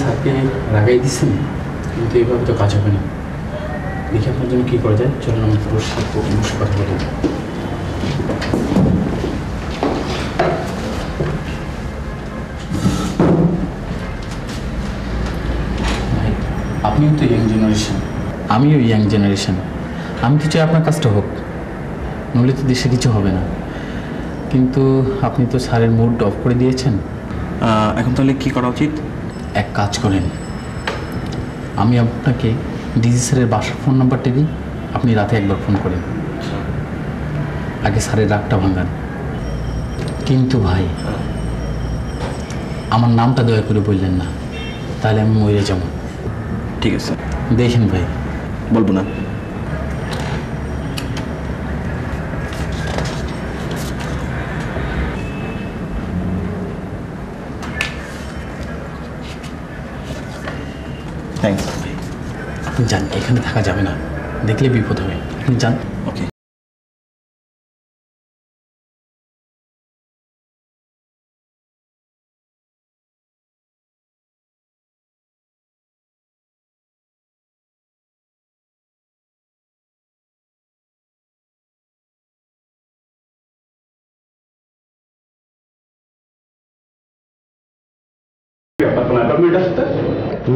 Speaker 13: স্যারকে লাগাই দিচ্ছেন, কিন্তু এইভাবে তো কাজ হবে না। দেখি আপনার জন্য কী করা যায়, চলুন আমরা বসে কথা বলি। আপনিও তো ইয়াং জেনারেশন, আমিও ইয়াং জেনারেশন। আমি তো চাই আপনার কাজটা হোক, নইলে তো দেশে কিছু হবে না। কিন্তু আপনি তো স্যারের মুড অফ করে দিয়েছেন।
Speaker 4: এখন তাহলে কি করা উচিত?
Speaker 13: এক কাজ করেন, আমি আপনাকে ডিজি স্যারের বাসার ফোন নাম্বারটা দিই, আপনি রাতে একবার ফোন করেন, আগে স্যারের রাগটা ভাঙান। কিন্তু ভাই আমার নামটা দয়া করে বললেন না, তাহলে আমি মরে যাব।
Speaker 4: ঠিক আছে
Speaker 13: দেখেন ভাই,
Speaker 4: বলবো না। থ্যাংকস।
Speaker 13: আপনি যান, এখানে থাকা যাবে না, দেখলে বিপদ হবে, আপনি যান।
Speaker 4: ওকে।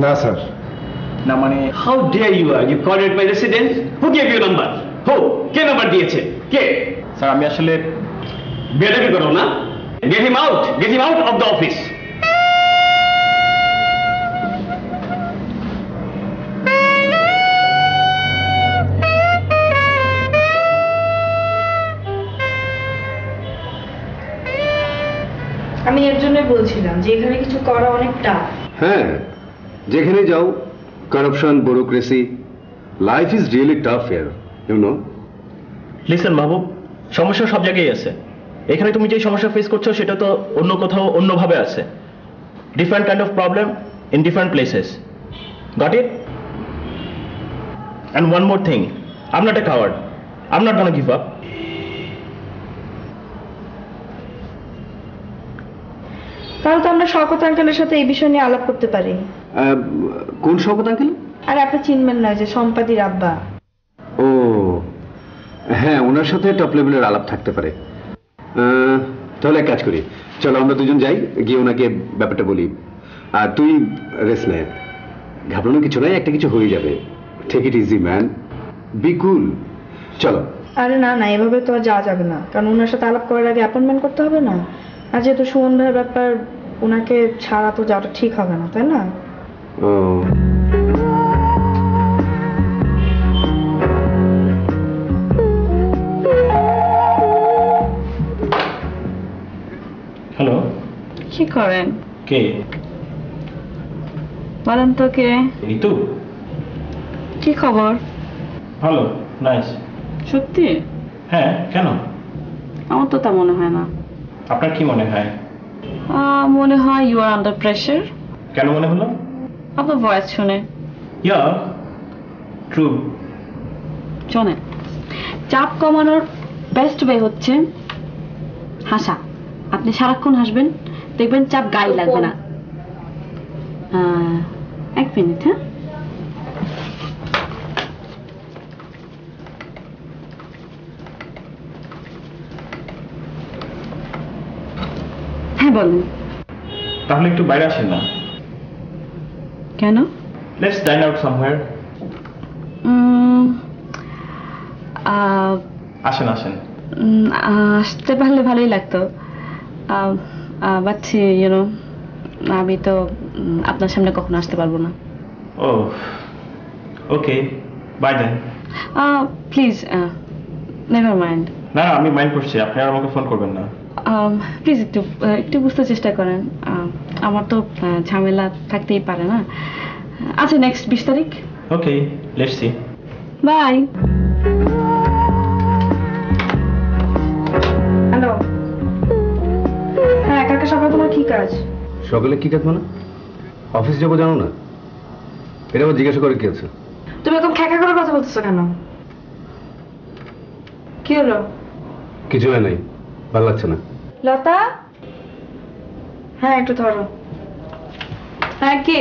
Speaker 3: না স্যার।
Speaker 5: না মানে হাউ ডেয়ার ইউ আর, you call it my residence, who gave you number? হো, কে নাম্বার দিয়েছে? কে?
Speaker 4: স্যার আমি আসলে
Speaker 5: বেয়াদবি করো না, get him out of the office.
Speaker 2: আমি এর জন্যই বলছিলাম যে এখানে কিছু করা অনেক টাফ।
Speaker 12: হ্যাঁ, যেখানে যাও corruption, bureaucracy, life is really tough here, you know.
Speaker 4: Listen Mahbub, সমস্যা সব জায়গায় আছে। এখানে তুমি যে সমস্যা ফেস করছো সেটা তো অন্য কোথাও অন্যভাবে আছে। Different kind of problem in different places. Got it? And one more thing. I'm not a coward. I'm not gonna give up.
Speaker 2: তাহলে তো আমরা শওকত আঙ্কেলের সাথে এই বিষয় নিয়ে আলাপ করতে পারি।
Speaker 5: কোন শওকত আঙ্কেল?
Speaker 2: আর আপনি চিনবেন না, যে সম্পাদির আব্বা।
Speaker 5: ও হ্যাঁ, ওনার সাথে টপ লেভেলের আলাপ থাকতে পারে। তাহলে এক কাজ করি, চলো আমরা দুজন যাই, গিয়ে ওনাকে ব্যাপারটা বলি। আর তুই রেস্ট নে, ঘাবড়ানোর কিছু নাই, একটা কিছু হয়ে যাবে। Take it easy man, be cool. চলো।
Speaker 2: আরে না না, এভাবে তো আর যাওয়া যাবে না, কারণ ওনার সাথে আলাপ করার আগে অ্যাপয়েন্টমেন্ট করতে হবে না। আর যেহেতু সুমন ভাইয়ের ব্যাপার, ওনাকে ছাড়া তো যাওয়াটা ঠিক হবে না, তাই না?
Speaker 4: হ্যালো,
Speaker 1: কি করেন?
Speaker 4: কে
Speaker 1: বলেন তো কে?
Speaker 4: ঋতু।
Speaker 1: কি খবর?
Speaker 4: ভালো, নাইস।
Speaker 1: সত্যি?
Speaker 4: হ্যাঁ, কেন?
Speaker 1: আমার তো তা মনে হয় না।
Speaker 4: আপনার কি মনে হয়?
Speaker 1: মনে হয় ইউ আর আন্ডার প্রেশার।
Speaker 4: কেন মনে হলো?
Speaker 1: আপনার ভয়েস শুনে।
Speaker 4: ইয়া, ট্রু।
Speaker 1: শোনেন, চাপ কমানোর বেস্ট ওয়ে হচ্ছে হাসা। আপনি সারাক্ষণ হাসবেন, দেখবেন চাপ গায়ে লাগবে না। এক মিনিট। হ্যাঁ বলেন।
Speaker 4: তাহলে একটু বাইরে আসেন না?
Speaker 1: কেন?
Speaker 4: Let's dine out somewhere. আসেন আসেন।
Speaker 1: আসতে পারলে ভালোই লাগতো, বাট ইউনো আমি তো আপনার সামনে কখনো আসতে পারবো না।
Speaker 4: ও okay, bye then.
Speaker 1: Please never mind.
Speaker 4: না আমি মাইন্ড করছি, আপনি আর আমাকে ফোন করবেন না।
Speaker 1: প্লিজ একটু বুঝতে চেষ্টা করেন, আমার তো ঝামেলা থাকতেই পারে না। আচ্ছা, নেক্সট 20 তারিখ।
Speaker 4: ওকে, লেটস সি।
Speaker 1: বাই।
Speaker 2: হ্যালো। হ্যাঁ কাকা, সকালে তোমার কি কাজ?
Speaker 5: সকালে কি কাজ মানে? অফিস যাবো জানো না? এটা আবার জিজ্ঞাসা করে কি আছে?
Speaker 2: তুমি এরকম খ্যাঁকা করে কথা বলতেছো কেন? কি হলো?
Speaker 5: কিছু হয় নাই, ভালো লাগছে না।
Speaker 2: লতা, হ্যাঁ একটু ধরো। হ্যাঁ কে?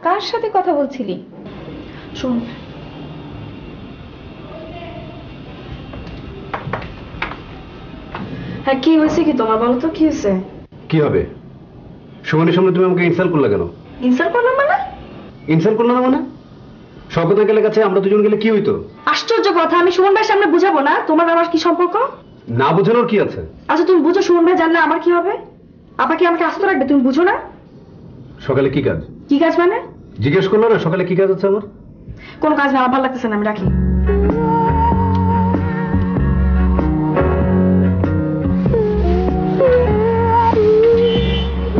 Speaker 2: কার সাথে কথা বলছিলি? শোন, হ্যাঁ কি হয়েছে কি তোমার, বলো তো কি হয়েছে?
Speaker 5: কি হবে? সুমনের সামনে তুমি আমাকে ইনসাল্ট করলে কেন?
Speaker 2: ইনসাল্ট করলাম মানে?
Speaker 5: ইনসাল্ট করলে না মানে? শওকত আঙ্কেলের কাছে আমরা দুজন গেলে কি হইতো?
Speaker 2: আশ্চর্য কথা, আমি সুমন ভাইয়ের সামনে বুঝাবো না তোমার আমার কি সম্পর্ক?
Speaker 5: না বোঝানোর কি আছে?
Speaker 2: আচ্ছা তুমি বুঝো, সুমন ভাই জানলে আমার কি হবে? আপা কি আমাকে আস্ত রাখবে? তুমি বুঝো না?
Speaker 5: সকালে কি কাজ?
Speaker 2: কি কাজ মানে?
Speaker 5: জিজ্ঞেস করলো না সকালে কি কাজ আছে আমার?
Speaker 2: কোন কাজ না, আমার ভালো লাগতেছে না, আমি রাখি।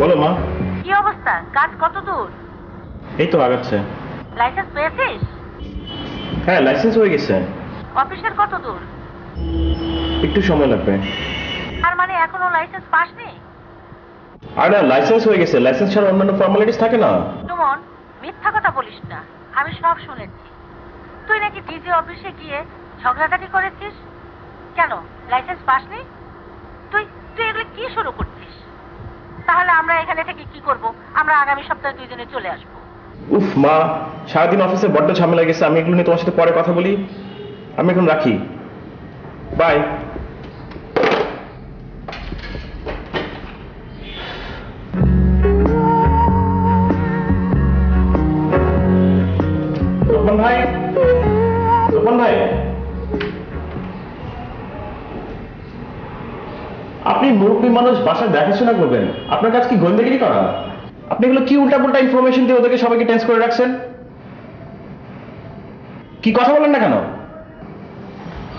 Speaker 4: বলো মা।
Speaker 8: কি অবস্থা? কাজ কত দূর?
Speaker 4: এই তো আগাচ্ছে।
Speaker 8: লাইসেন্স পেয়েছিস?
Speaker 4: হ্যাঁ, লাইসেন্স হয়ে গেছে।
Speaker 8: অফিসের কত দূর?
Speaker 4: একটু সময় লাগবে।
Speaker 8: আর মানে এখনো লাইসেন্স পাসনি?
Speaker 4: আর না, লাইসেন্স হয়ে গেছে, লাইসেন্স ছাড়া অন্যান্য ফর্মালিটিস থাকে না।
Speaker 8: সুমন, মিথ্যা কথা বলিস না, আমি সব শুনেছি। তুই নাকি ডিজি অফিসে গিয়ে ঝগড়াঝাটি করেছিস। কেন, লাইসেন্স পাসনি? তুই তুই এগুলো কি শুরু করছিস? তাহলে আমরা এখানে থেকে কি করব? আমরা আগামী সপ্তাহে দুইজনে চলে আসবো।
Speaker 4: উফ মা, সারাদিন অফিসে বড্ড ঝামেলা গেছে, আমি এগুলো নিয়ে তোমার সাথে পরে কথা বলি। আমি এখন রাখি, বাই। রোহন ভাই, রোহন ভাই, আপনি মুরব্বী মানুষ, বাসায় দেখাশোনা করবেন, আপনার কাজ কি গোয়েন্দাগিরি করা? আপনি এগুলো কি উল্টাপাল্টা ইনফরমেশন দিয়ে ওদেরকে সবাইকে টেন্স করে রাখছেন? কি কথা বলেন না কেন?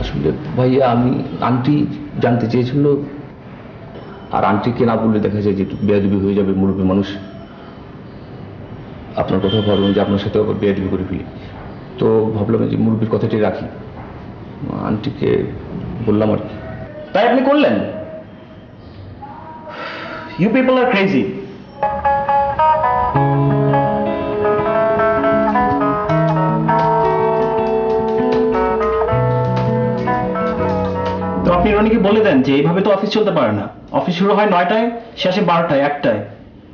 Speaker 6: আসলে ভাইয়া, আমি আন্টি জানতে চেয়েছিল, আর আন্টিকে না বললে দেখা যায় যে একটু বেয়াদবি হয়ে যাবে, মুরব্বী মানুষ। আপনার কথা ভাবলাম যে আপনার সাথে আবার বেয়াদবি করে ফেলি, তো ভাবলাম যে মুরব্বীর কথাটি রাখি, আন্টিকে বললাম আর কি।
Speaker 4: তাই আপনি করলেন? You people are crazy. তো আপনি রনিকে বলে দেন যে এইভাবে তো অফিস চলতে পারে না। অফিস শুরু হয় 9টায়, শেষে 12টায়, 1টায়।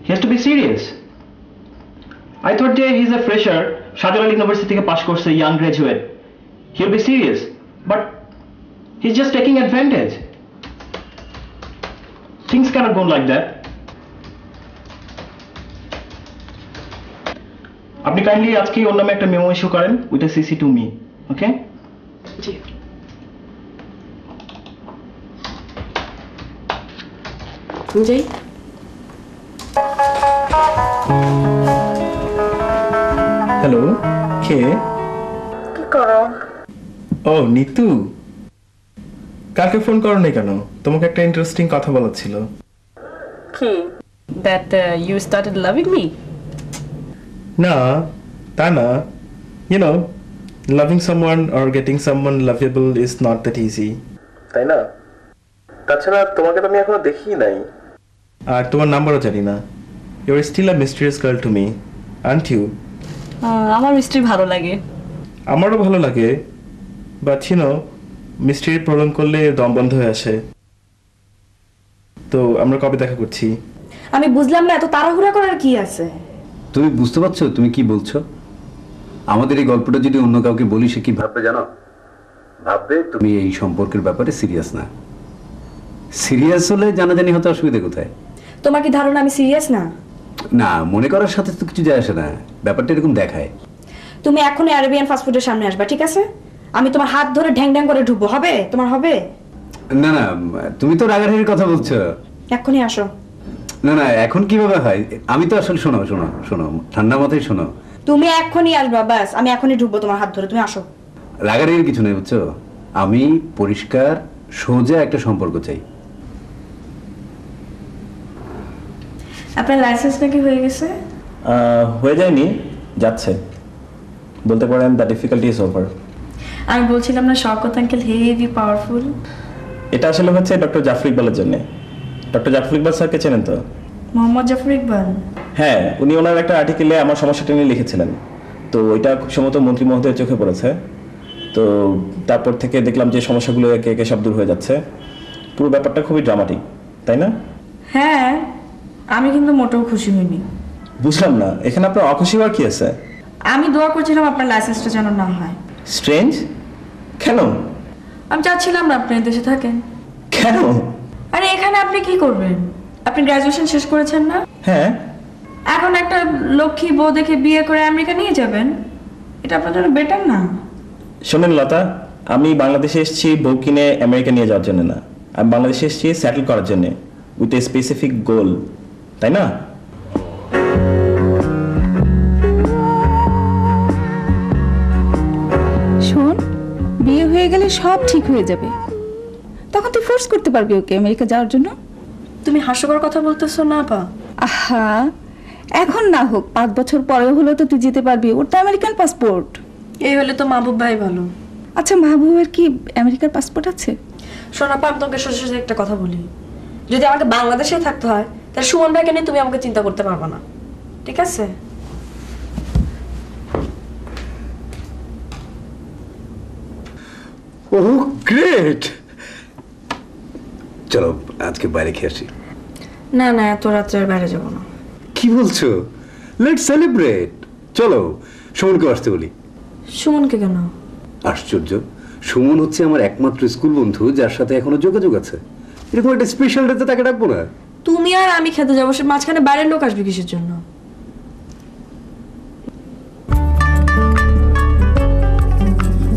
Speaker 4: He has to be serious. I thought যে he is a fresher, Shahjalal university থেকে পাশ করছে, young graduate. He will be serious, but he is just taking advantage. Things can't go like that. আপনি কাইন্ডলি আজকে ওর নামে একটা মেমো ইস্যু করেন with a CC to me, okay?
Speaker 1: জি। যাই।
Speaker 4: হ্যালো, কে?
Speaker 9: কি করো?
Speaker 4: ও নিতু, কাকে ফোন করো নাই কেন? তোমাকে একটা ইন্টারেস্টিং কথা বলার ছিল।
Speaker 1: কি? That you started loving me?
Speaker 4: না, তা না। You know, loving someone or getting someone lovable is not that easy, তাই না? তাছাড়া তোমাকে তো আমি এখনো দেখিই নাই, আর তোমার নাম্বারও জানি না। You are still a mysterious girl to me, aren't you?
Speaker 1: আমার মিস্ট্রি ভালো লাগে।
Speaker 4: আমারও ভালো লাগে, but you know, mystery problem করলে দম বন্ধ হয়ে আসে। তো আমরা কবে দেখা করছি?
Speaker 2: আমি বুঝলাম না, এত তাড়াহুড়া করার কি আছে?
Speaker 5: তুমি বুঝতে পারছো তুমি কি বলছো? আমাদের এই গল্পটা যদি অন্য কাউকে বলি, সে কি ভাববে জানো? ভাববে তুমি এই সম্পর্কের ব্যাপারে সিরিয়াস না। সিরিয়াস হলে জানাজানি হতে অসুবিধা কোথায়?
Speaker 2: তোমার কি ধারণা আমি সিরিয়াস না?
Speaker 5: না, মনে করার সাথে তো কিছু যায় আসে না, ব্যাপারটা এরকম দেখায়।
Speaker 2: তুমি এখনই আরবিয়ান ফাস্টফুডের সামনে আসবা, ঠিক আছে? আমি তোমার হাত ধরে ঢ্যাং ঢ্যাং করে ঢুকবো, হবে? তোমার হবে?
Speaker 5: না না, তুমি তো রাগারাগির কথা বলছো।
Speaker 2: এখনই আসো।
Speaker 5: না না, এখন কিভাবে হয়? আমি তো আসলে শোনো শোনো শোনো, ঠান্ডা মাথায় শোনো।
Speaker 2: তুমি এখনই আসবা, ব্যাস আমি এখনই ঢুকবো তোমার হাত ধরে, তুমি আসো।
Speaker 5: রাগারাগির কিছু নেই, বুঝছো? আমি পরিষ্কার সোজা একটা সম্পর্ক চাই।
Speaker 2: আপনার লাইসেন্স নাকি হয়ে গেছে?
Speaker 4: হয়ে যায়নি, যাচ্ছে। বলতে পারেন দ্য ডিফিকাল্টি ইজ ওভার।
Speaker 2: আমি বলছিলাম না শওকত আঙ্কেল হেভি পাওয়ারফুল।
Speaker 4: এটা আসলে হচ্ছে ডক্টর জাফর ইকবালের জন্য। ডক্টর জাফর ইকবাল স্যারকে চেনেন তো?
Speaker 2: মোহাম্মদ জাফর ইকবাল?
Speaker 4: হ্যাঁ, উনি ওনার একটা আর্টিকেলে আমার সমস্যাটা নিয়ে লিখেছিলেন। তো ওইটা খুব সম্ভবত মন্ত্রী মহোদয়ের চোখে পড়েছে। তো তারপর থেকে দেখলাম যে সমস্যাগুলো একে একে সব দূর হয়ে যাচ্ছে। পুরো ব্যাপারটা খুবই ড্রামাটিক, তাই না?
Speaker 2: হ্যাঁ, আমি কিন্তু মোটেও খুশি হইনি।
Speaker 4: বুঝলাম না, এখানে আপনার অখুশি হওয়ার কি আছে?
Speaker 2: আমি দোয়া করছিলাম আপনার লাইসেন্সটা যেন না হয়।
Speaker 4: স্ট্রেঞ্জ? কেন?
Speaker 2: আমি চাচ্ছিলাম না আপনি দেশে থাকেন।
Speaker 4: কেন?
Speaker 2: আরে এখানে আপনি কি করবেন? আপনি গ্রাজুয়েশন শেষ করেছেন না?
Speaker 4: হ্যাঁ।
Speaker 2: এখন একটা লক্ষ্মী বউ দেখে বিয়ে করে আমেরিকা নিয়ে যাবেন, এটা আপনার জন্য বেটার না?
Speaker 4: শোনেন লতা, আমি বাংলাদেশে এসেছি বউ কিনে আমেরিকা নিয়ে যাওয়ার জন্য না। আমি বাংলাদেশে এসেছি সেটেল করার জন্য, উইথ এ স্পেসিফিক গোল, তাই না?
Speaker 14: শোন, বিয়ে হয়ে গেলে সব ঠিক হয়ে যাবে, তখন তুই ফোর্স করতে পারবি ওকে আমেরিকা যাওয়ার জন্য।
Speaker 2: তুমি হাস্যকর কথা বলতেছো না আপা?
Speaker 14: আহা, এখন না হোক, 5 বছর পরে হলেও তো তুই যেতে পারবি, ওর তো আমেরিকান পাসপোর্ট।
Speaker 2: এই হলে তো মাহবুব ভাই ভালো।
Speaker 14: আচ্ছা, মাহবুবের কি আমেরিকার পাসপোর্ট আছে?
Speaker 2: শোন আপা, আমি তোমাকে সোজা সোজা একটা কথা বলি, যদি আমাকে বাংলাদেশে থাকতে হয় তাহলে সুমন ভাইকে নিয়ে তুমি আমাকে চিন্তা করতে পারবে না, ঠিক আছে?
Speaker 5: ওহ গ্রেট, চলো আজকে বাইরে খেয়ে আসি।
Speaker 2: না না, এত রাত্রে আর বাইরে যাবো না।
Speaker 5: কি বলছো? Let's celebrate. চলো সুমনকে আসতে বলি।
Speaker 2: সুমনকে কেন?
Speaker 5: আশ্চর্য, সুমন হচ্ছে আমার একমাত্র স্কুল বন্ধু যার সাথে এখনো যোগাযোগ আছে। এরকম একটা স্পেশাল ডেতে তাকে ডাকবো না?
Speaker 2: তুমি আর আমি খেতে যাবো, সে মাঝখানে বাইরের লোক আসবে কিসের জন্য?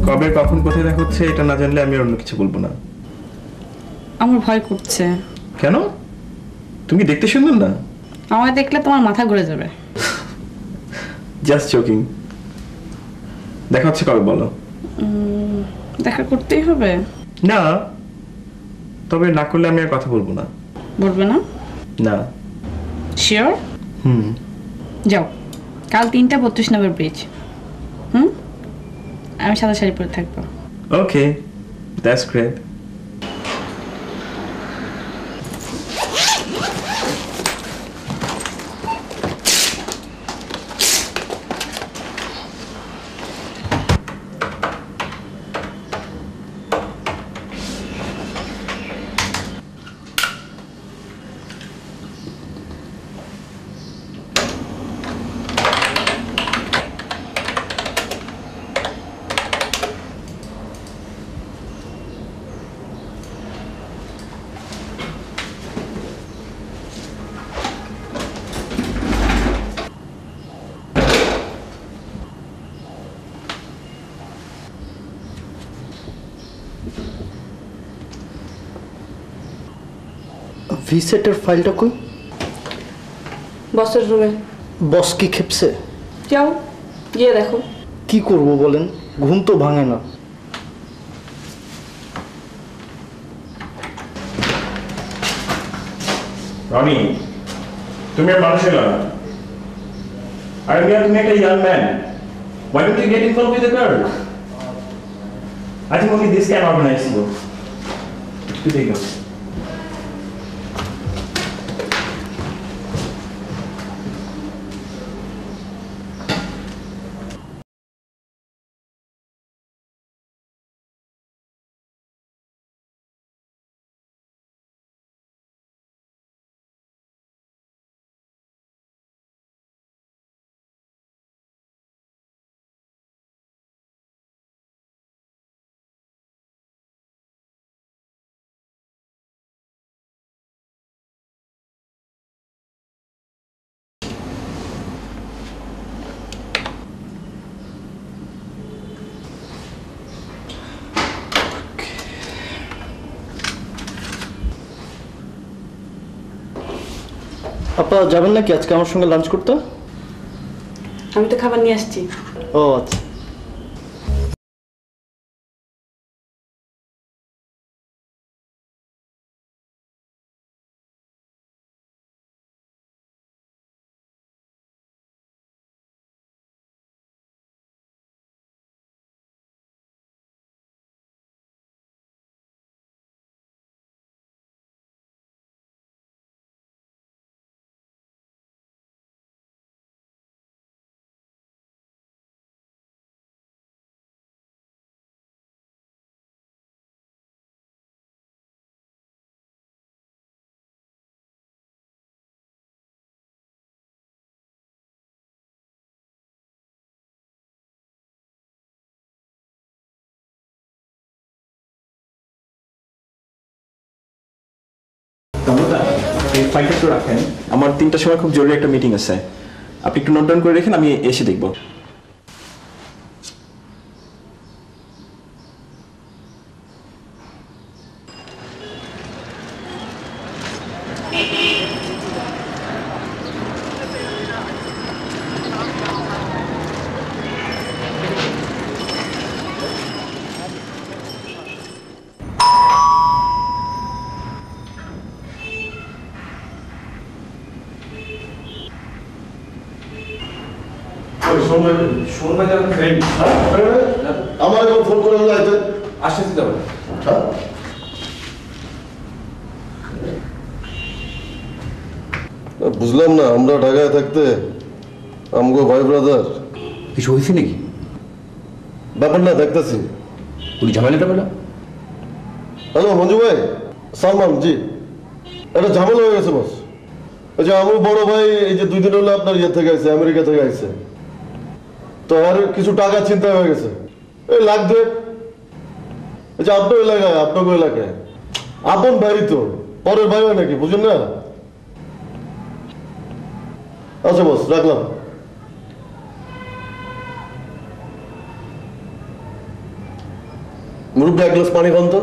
Speaker 4: কবে কখন কোথায় দেখা হচ্ছে এটা না জানলে আমি অন্য কিছু বলবো না।
Speaker 1: আমার ভয় করছে।
Speaker 4: কেন? তুমি দেখতে সুন্দর না?
Speaker 1: আমায় দেখলে তোমার মাথা ঘুরে যাবে।
Speaker 4: Just joking. দেখা হচ্ছে কবে বলো?
Speaker 1: দেখা করতেই হবে
Speaker 4: না, তবে না করলে আমি আর কথা বলবো না।
Speaker 1: বলবে না?
Speaker 4: না।
Speaker 1: শিওর? যাও, কাল 3টা 32 নম্বর ব্রিজ। আমি সাদা শাড়ি পরে থাকবো।
Speaker 4: ওকে, দ্যাটস গ্রেট।
Speaker 10: ভিসেটের ফাইলটা কই?
Speaker 1: বসের রুমে।
Speaker 10: বস কি খেপছে?
Speaker 1: যাও গিয়ে দেখো।
Speaker 10: কি করব বলেন, ঘুম তো ভাঙে না।
Speaker 4: রনি, তুমি আর মানুষ হলো না। আর আমি আর তুমি একটা young man. Why don't you get involved with the girl? I think only this can organize you. You take us.
Speaker 10: আপনারা যাবেন নাকি আজকে আমার সঙ্গে লাঞ্চ করতে?
Speaker 1: আমি তো খাবার নিয়ে আসছি।
Speaker 10: ও আচ্ছা।
Speaker 4: এই ফাইলটা একটু রাখেন, আমার 3টার সময় খুব জরুরি একটা মিটিং আছে। আপনি একটু নোট ডাউন করে রেখেন, আমি এসে দেখব।
Speaker 3: আমার এখন ফোন করে হলো আইতে
Speaker 6: আসতে যাবে।
Speaker 3: বুঝলাম না, আমরা ঢাকায় থাকতে আমগো ভাই ব্রাদার
Speaker 5: কিছু হয়েছে নাকি?
Speaker 3: ব্যাপার না, দেখতেছি।
Speaker 5: উনি ঝামেলা টামেলা?
Speaker 3: হ্যালো মঞ্জু ভাই, সালমান জি, এটা ঝামেলা হয়ে গেছে বস। এই যে আমার বড় ভাই এই যে 2 দিন হলো আপনার ইয়ে থেকে আইছে, আমেরিকা থেকে আইছে, তো আর কিছু টাকা চিন্তা হয়ে গেছে, এই লাগবে। এই যে আপনার এলাকায়, আপনাকে এলাকায় আপন ভাই তো পরের ভাই হয় নাকি, বুঝুন না? আচ্ছা বস, রাখলাম। মুরব্বী 1 গ্লাস পানি খান তো।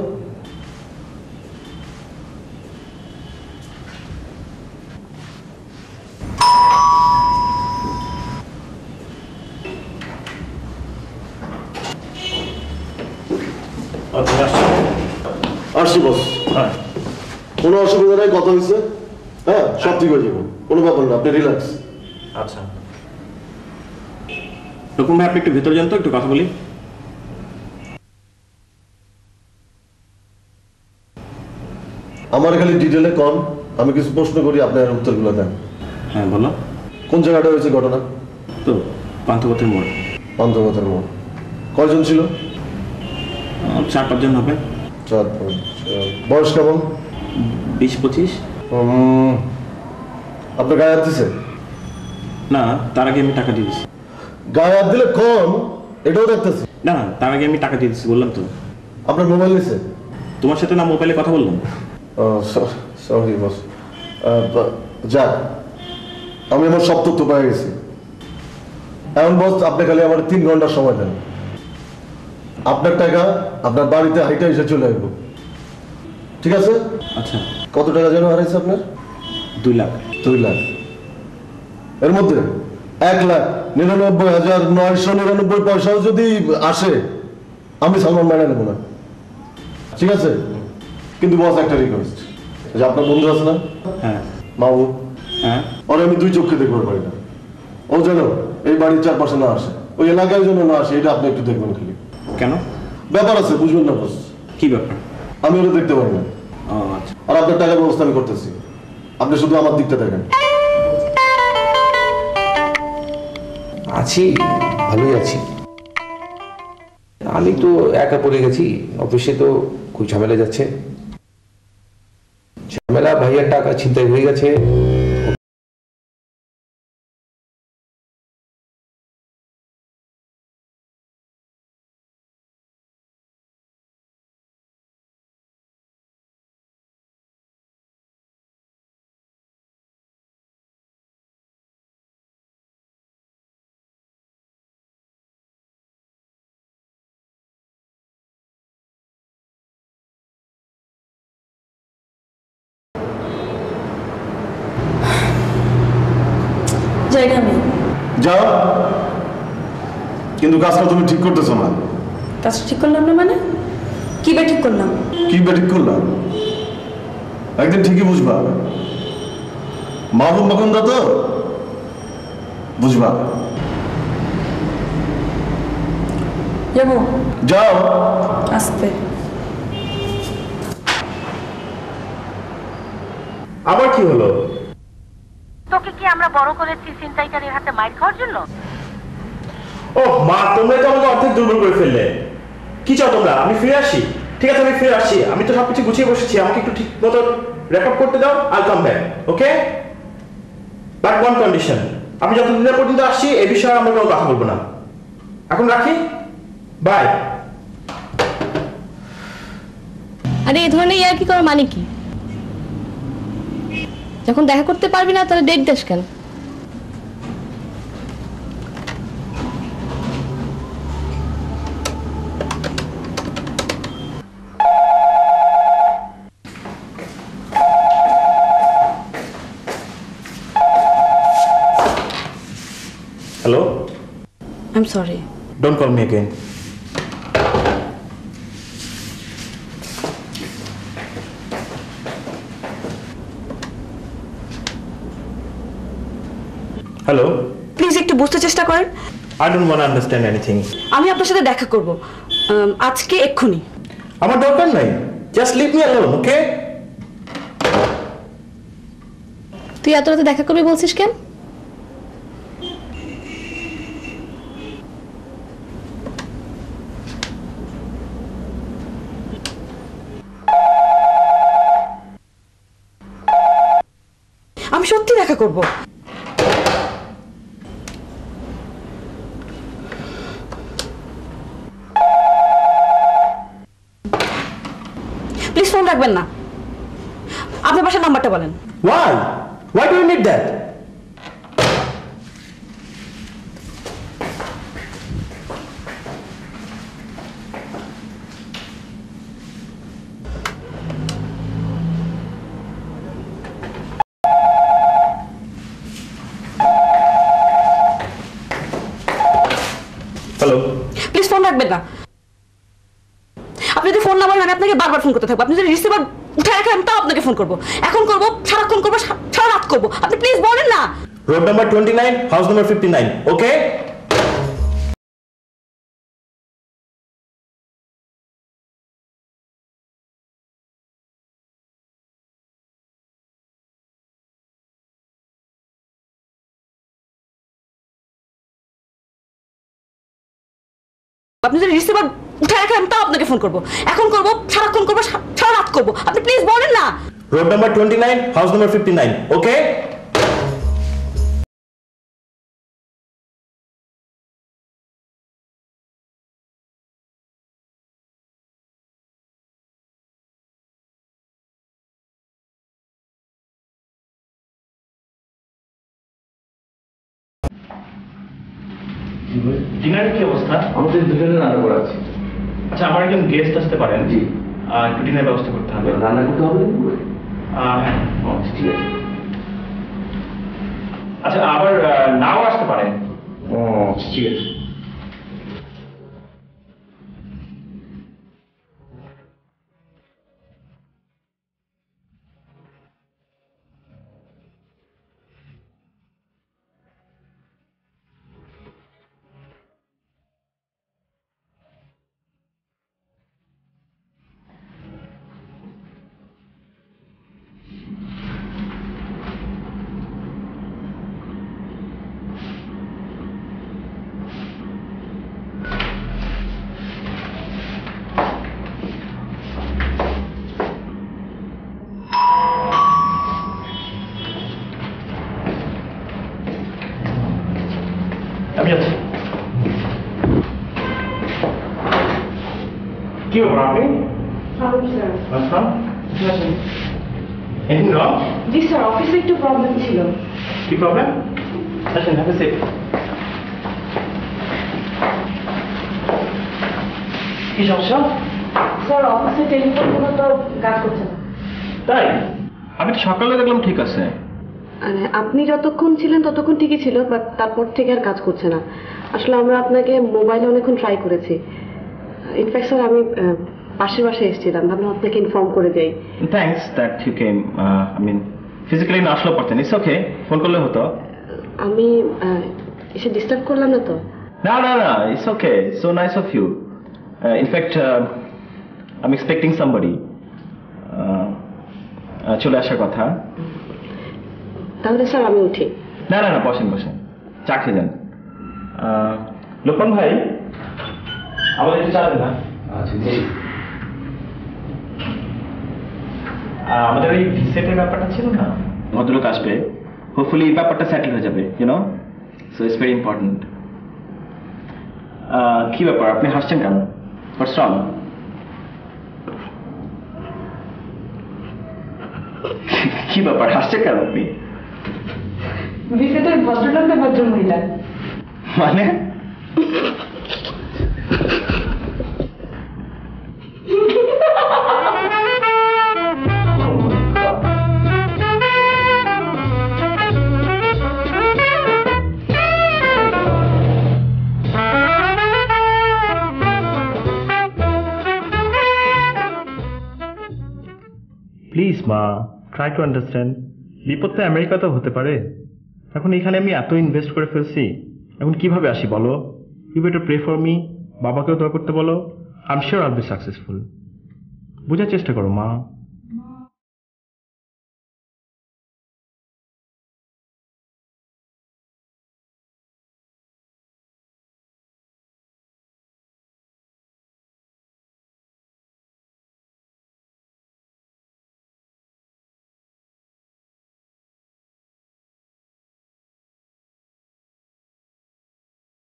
Speaker 3: আসছি বস।
Speaker 4: হ্যাঁ,
Speaker 3: কোনো অসুবিধা নাই, কথা হয়েছে। হ্যাঁ, সব ঠিক হয়ে যাবে, কোনো ব্যাপার না, আপনি রিল্যাক্স।
Speaker 4: আচ্ছা রকম ভাই, আপনি একটু ভেতরে যান তো, একটু কথা বলি।
Speaker 3: আমার খালি ডিটেলে কম, আমি কিছু প্রশ্ন করি, আপনার উত্তরগুলো দেন।
Speaker 4: হ্যাঁ বলো।
Speaker 3: কোন জায়গাটা হয়েছে ঘটনা?
Speaker 4: তো পান্থপথের মোড়।
Speaker 3: পান্থপথের মোড়। কয়জন ছিল?
Speaker 4: 4-5 জন হবে।
Speaker 3: 4-5। বয়স কেমন?
Speaker 4: 20-25।
Speaker 3: আপনার গায়ে হাত দিছে?
Speaker 4: না, তার আগে আমি টাকা দিয়ে দিচ্ছি।
Speaker 3: গায়ে হাত দিলে কম, এটাও দেখতেছি।
Speaker 4: না, তার আগে আমি টাকা দিয়ে দিচ্ছি, বললাম তো।
Speaker 3: আপনার মোবাইল নিছে?
Speaker 4: তোমার সাথে না মোবাইলে কথা বললাম।
Speaker 3: Sorry boss. যাক, আমি আমার সব তথ্য পেয়ে গেছি। এখন বস, আপনি খালি আমার 3 ঘন্টা সময় দেন। আপনার টাকা আপনার বাড়িতে হাইটা এসে চলে আসবো। ঠিক আছে?
Speaker 5: আচ্ছা।
Speaker 3: কত টাকা যেন হারাইছে আপনার?
Speaker 5: 2 লাখ।
Speaker 3: 2 লাখ। এর মধ্যে 1,99,999 পয়সাও যদি আসে, আমি সালমান মেনে নেব না। ঠিক আছে? কিন্তু বস একটা রিকোয়েস্ট, যে আপনার বন্ধু আছে না?
Speaker 5: হ্যাঁ।
Speaker 3: মাহবুব,
Speaker 5: হ্যাঁ,
Speaker 3: ওর আমি 2 চোখে দেখবার পারি না। ও যেন এই বাড়ির চারপাশে না আসে, ওই এলাকায় যেন না আসে, এটা আপনি একটু দেখবেন খালি।
Speaker 5: কেন?
Speaker 3: ব্যাপার আছে, বুঝবেন না বস।
Speaker 5: কি ব্যাপার?
Speaker 3: আমি ওটা দেখতে পারি না।
Speaker 5: আচ্ছা।
Speaker 3: আর আপনার টাকার ব্যবস্থা আমি করতেছি, আপনি শুধু আমার দিকটা দেখেন।
Speaker 6: আছি, ভালোই আছি। আমি তো একা পড়ে গেছি, অফিসে তো খুব ঝামেলা যাচ্ছে। ঝামেলা, ভাইয়ার টাকা ছিনতাই হয়ে গেছে।
Speaker 2: জায়গা আমি
Speaker 3: যাও, কিন্তু কাজটা তুমি ঠিক করতেছো না।
Speaker 2: কাজটা ঠিক করলাম না মানে? কি বা ঠিক করলাম?
Speaker 3: কি বা ঠিক করলাম? একদিন ঠিকই বুঝবা। মাহবুব মকন্দা তো বুঝবা।
Speaker 2: যাবো?
Speaker 3: যাও।
Speaker 2: আস্তে।
Speaker 4: আবার কি হলো?
Speaker 8: তোকে কি আমরা বড় করেছি ছিনতাইকারীর হাতে মাইর খাওয়ার জন্য?
Speaker 4: ও মা, তোমরা তো আমাকে অর্ধেক দুর্বল করে ফেললে। কি চাও তোমরা? আমি ফিরে আসি? ঠিক আছে, আমি ফিরে আসি। আমি তো সবকিছু গুছিয়ে বসেছি, আমাকে একটু ঠিক মতো রেকর্ড করতে দাও। I come back, okay? But one condition, আমি যতদিন পর্যন্ত আসছি এই বিষয়ে আমরা কোনো কথা বলবো না। এখন রাখি, বাই।
Speaker 2: আরে এই ধরনের ইয়ার কি করার মানে কি? যখন দেখা করতে পারবি না তাহলে ডেট দেশ কেন?
Speaker 4: Hello,
Speaker 2: I'm sorry.
Speaker 4: Don't call me again. Hello,
Speaker 1: please একটু বুঝতে চেষ্টা করেন।
Speaker 4: I don't want understand anything.
Speaker 1: আমি আপনার সাথে দেখা করব আজকে, এক্ষুনি।
Speaker 4: আমার দরকার নাই, জাস্ট লিভ মি অ্যালোন, ওকে?
Speaker 2: তুই এত রাতে দেখা করবি বলছিস কেন?
Speaker 1: আমি সত্যি দেখা করব। প্লিজ ফোন রাখবেন না। আপনার বাসার নাম্বারটা বলেন।
Speaker 4: Why? Why do you need that? Hello,
Speaker 1: please phone রাখবেন না। আপনি যদি ফোন না বলেন আমি আপনাকে বারবার ফোন করতে থাকবো। আপনি যদি রিসিভার উঠে রাখেন আমি তাও আপনাকে ফোন করবো। এখন করবো, সারাক্ষণ করবো, সারা রাত করবো। আপনি প্লিজ বলেন না।
Speaker 4: রোড নাম্বার 29, হাউস নাম্বার 59, ওকে?
Speaker 1: আপনি যদি রিসিভার উঠে রাখেন আমি তাও আপনাকে ফোন করবো। এখন করবো, সারাক্ষণ করবো, সারা রাত করবো। আপনি প্লিজ বলেন না।
Speaker 4: রোড নাম্বার 29, হাউস নাম্বার 59, ওকে? ডিনারের কি অবস্থা?
Speaker 6: আমাদের দুজনের রান্না করা আছে।
Speaker 4: আচ্ছা, আমার একজন গেস্ট আসতে পারেন।
Speaker 6: জি।
Speaker 4: একটু ডিনার ব্যবস্থা করতে হবে।
Speaker 6: রান্না করতে হবে?
Speaker 4: হ্যাঁ।
Speaker 6: ঠিক আছে।
Speaker 4: আচ্ছা, আবার নাও আসতে পারে।
Speaker 6: ঠিক আছে।
Speaker 4: আমি যাচ্ছি। কি ব্যাপার আপনি?
Speaker 1: জি স্যার, অফিসে একটু প্রবলেম ছিল।
Speaker 4: কি প্রবলেম? আসেন, হ্যাভ এ সিট। কি সমস্যা?
Speaker 1: স্যার, অফিসে টেলিফোনগুলো তো কাজ করছে না।
Speaker 4: তাই? আমি তো সকালে দেখলাম ঠিক আছে।
Speaker 1: আপনি যতক্ষণ ছিলেন ততক্ষণ ঠিকই ছিল, বাট তারপর থেকে আর কাজ করছে না। আসলে আমরা আপনাকে মোবাইলে অনেকক্ষণ ট্রাই করেছি। ইনফ্যাক্ট স্যার, আমি পাশের বাসায় এসেছিলাম, ভাবলাম আপনাকে ইনফর্ম করে যাই।
Speaker 4: Thanks that you came. I mean physically না আসলেও পারতেন। ইটস ওকে, ফোন করলে হতো।
Speaker 1: আমি এসে ডিস্টার্ব করলাম না তো?
Speaker 4: না না না, it's okay, so nice of you. In fact I am expecting somebody. চলে আসার কথা।
Speaker 1: তাহলে স্যার আমি উঠি।
Speaker 4: না না না, বসেন বসেন, চা খেয়ে যান। লোকমান ভাই, আমাদের একটু চা দেন না?
Speaker 6: আচ্ছা।
Speaker 4: আমাদের ওই ভিসেটের ব্যাপারটা ছিল না, ভদ্রলোক আসবে, হোপফুলি এই ব্যাপারটা সেটেল হয়ে যাবে, you know, so it's very important. কি ব্যাপার, আপনি হাসছেন কেন? হোয়াটস রং? কি ব্যাপার, হাসছেন কেন আপনি?
Speaker 1: ভিসেটের ভদ্রলোক না ভদ্র মহিলা?
Speaker 4: মানে প্লিজ মা, ট্রাই টু আন্ডারস্ট্যান্ড। বিপদ তো আমেরিকাতেও হতে পারে। এখন এখানে আমি এত ইনভেস্ট করে ফেলছি, এখন কিভাবে আসি বলো? You better pray for me. বাবাকেও দোয়া করতে বলো। I am sure I'll be successful. বোঝার চেষ্টা করো মা।